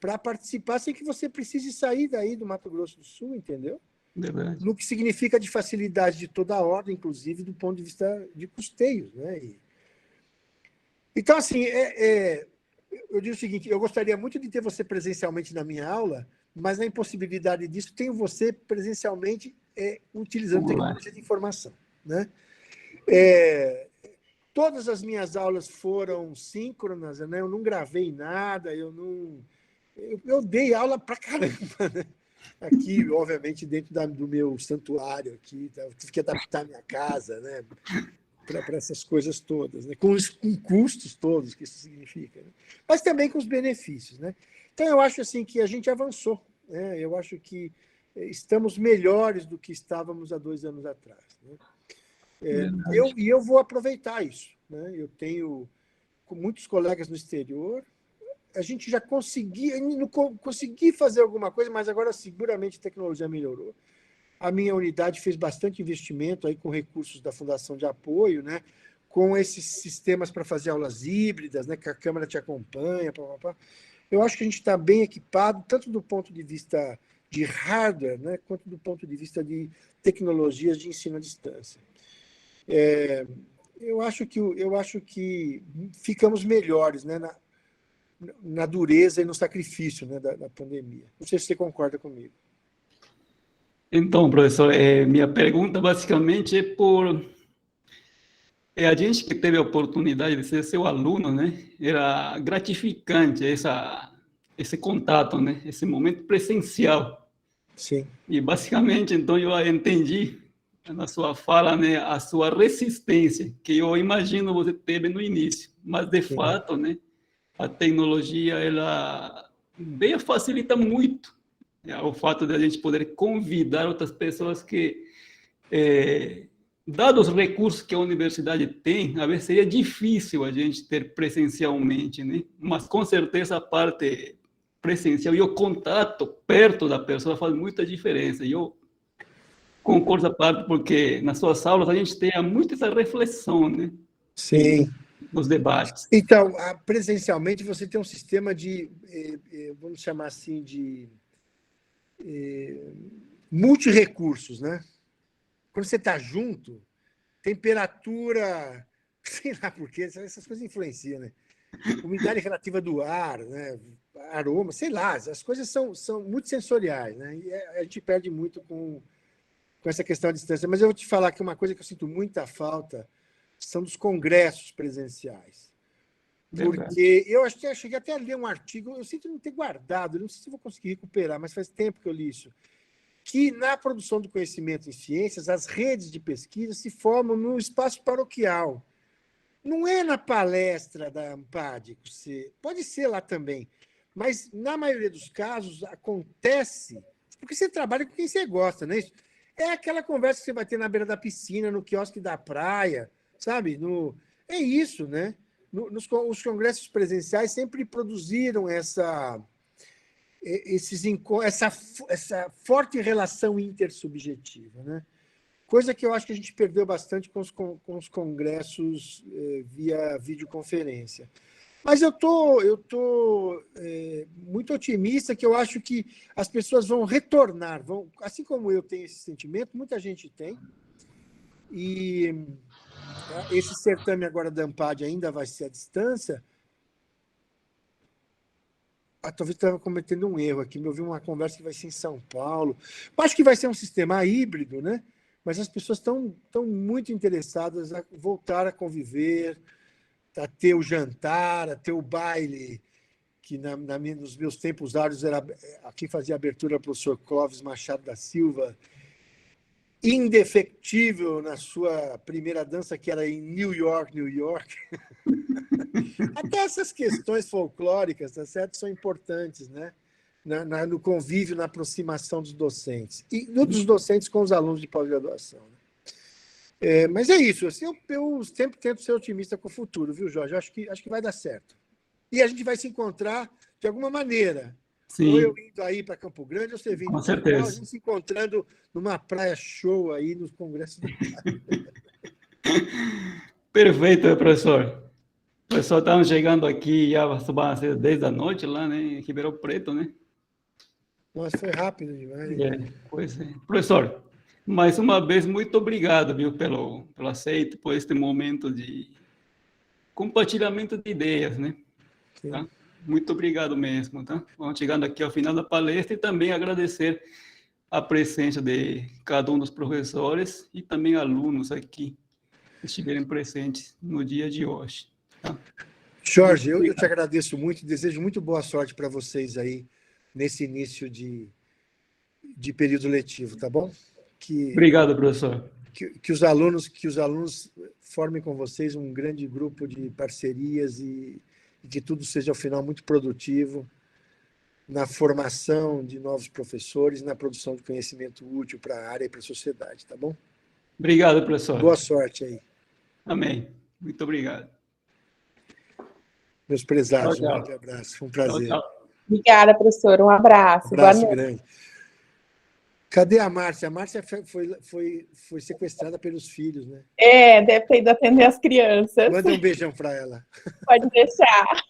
Speaker 1: para participar sem que você precise sair daí do Mato Grosso do Sul, entendeu?
Speaker 2: Verdade.
Speaker 1: No que significa de facilidade de toda a ordem, inclusive do ponto de vista de custeios, né? Então, assim, eu digo o seguinte, eu gostaria muito de ter você presencialmente na minha aula, mas na impossibilidade disso, tenho você presencialmente utilizando tecnologia de informação, né? Todas as minhas aulas foram síncronas, né? Eu não gravei nada, eu Eu dei aula pra caramba, né? Aqui, obviamente, dentro do meu santuário aqui, eu tive que adaptar minha casa, né? Para essas coisas todas, né? Com custos todos que isso significa, né? Mas também com os benefícios, né? Então, eu acho assim que a gente avançou, né? Eu acho que estamos melhores do que estávamos há 2 anos atrás, né? Eu vou aproveitar isso, né? Eu tenho com muitos colegas no exterior, a gente já consegui fazer alguma coisa, mas agora seguramente a tecnologia melhorou. A minha unidade fez bastante investimento aí com recursos da Fundação de Apoio, né? Com esses sistemas para fazer aulas híbridas, né? Que a câmera te acompanha. Eu acho que a gente está bem equipado, tanto do ponto de vista de hardware, né? Quanto do ponto de vista de tecnologias de ensino à distância. Eu acho que ficamos melhores, né? Na dureza e no sacrifício, né? da pandemia. Não sei se você concorda comigo.
Speaker 2: Então, professor, minha pergunta basicamente é por... a gente que teve a oportunidade de ser seu aluno, né? Era gratificante esse contato, né? Esse momento presencial.
Speaker 1: Sim.
Speaker 2: E basicamente, então, eu entendi na sua fala, né, a sua resistência, que eu imagino você teve no início. Mas, de fato, né, a tecnologia, ela veio facilita muito o fato de a gente poder convidar outras pessoas que, dados os recursos que a universidade tem, a vezes seria difícil a gente ter presencialmente, né? Mas, com certeza, a parte presencial e o contato perto da pessoa faz muita diferença. E eu concordo essa parte, porque nas suas aulas a gente tem muito essa reflexão, né?
Speaker 1: Sim.
Speaker 2: Nos debates.
Speaker 1: Então, presencialmente você tem um sistema de, vamos chamar assim, de multirecursos, né? Quando você está junto, temperatura, sei lá por quê, essas coisas influenciam, né? Umidade relativa do ar, né? Aroma, sei lá, as coisas são muito sensoriais, né? E a gente perde muito com essa questão à distância. Mas eu vou te falar que uma coisa que eu sinto muita falta são dos congressos presenciais. Porque eu acho que eu cheguei até a ler um artigo, eu sinto não ter guardado, não sei se vou conseguir recuperar, mas faz tempo que eu li isso, que na produção do conhecimento em ciências, as redes de pesquisa se formam no espaço paroquial. Não é na palestra da Ampad, pode ser lá também, mas na maioria dos casos acontece porque você trabalha com quem você gosta, não é isso? É aquela conversa que você vai ter na beira da piscina, no quiosque da praia, sabe? É isso, né? Os congressos presenciais sempre produziram essa forte relação intersubjetiva, né? Coisa que eu acho que a gente perdeu bastante com os congressos via videoconferência. Mas eu tô muito otimista, que eu acho que as pessoas vão retornar, assim como eu tenho esse sentimento, muita gente tem, e esse certame agora da Ampad ainda vai ser à distância. Talvez estava cometendo um erro aqui, me ouvi uma conversa que vai ser em São Paulo. Eu acho que vai ser um sistema híbrido, né? Mas as pessoas estão muito interessadas a voltar a conviver, a ter o jantar, a ter o baile, que nos meus tempos áureos era quem fazia a abertura o professor Clóvis Machado da Silva, indefectível na sua primeira dança, que era em New York. Até essas questões folclóricas, tá certo? São importantes, né? No convívio, na aproximação dos docentes. E dos docentes com os alunos de pós-graduação. Né? Mas é isso. Assim, eu sempre tento ser otimista com o futuro, viu, Jorge? Acho que vai dar certo. E a gente vai se encontrar de alguma maneira.
Speaker 2: Sim.
Speaker 1: Ou eu indo aí para Campo Grande, ou você vindo
Speaker 2: com certeza.
Speaker 1: a gente se encontrando numa praia show aí nos congressos do
Speaker 2: Perfeito, professor. O pessoal está chegando aqui, já vai ser 10 da noite lá, né, em Ribeirão Preto, né?
Speaker 1: Nossa, foi rápido demais.
Speaker 2: Pois é. Professor, mais uma vez, muito obrigado, viu, pelo aceito, por este momento de compartilhamento de ideias, né? Tá? Muito obrigado mesmo, tá? Vamos chegando aqui ao final da palestra e também agradecer a presença de cada um dos professores e também alunos aqui que estiverem presentes no dia de hoje. Tá?
Speaker 1: Jorge, eu te agradeço muito, desejo muito boa sorte para vocês aí nesse início de período letivo, tá bom?
Speaker 2: Obrigado, professor.
Speaker 1: Que os alunos formem com vocês um grande grupo de parcerias e que tudo seja, ao final, muito produtivo na formação de novos professores, na produção de conhecimento útil para a área e para a sociedade, tá bom?
Speaker 2: Obrigado, professor.
Speaker 1: Boa sorte aí.
Speaker 2: Amém. Muito obrigado.
Speaker 1: Meus prezados,
Speaker 2: Tchau, tchau.
Speaker 1: um grande abraço. Foi um prazer.
Speaker 2: Tchau, tchau.
Speaker 3: Obrigada, professor. Um abraço.
Speaker 1: Abraço
Speaker 3: Boa noite.
Speaker 1: grande. Cadê a Márcia? A Márcia foi sequestrada pelos filhos, né?
Speaker 3: Deve ter ido atender as crianças.
Speaker 1: Manda um beijão para ela.
Speaker 3: Pode deixar.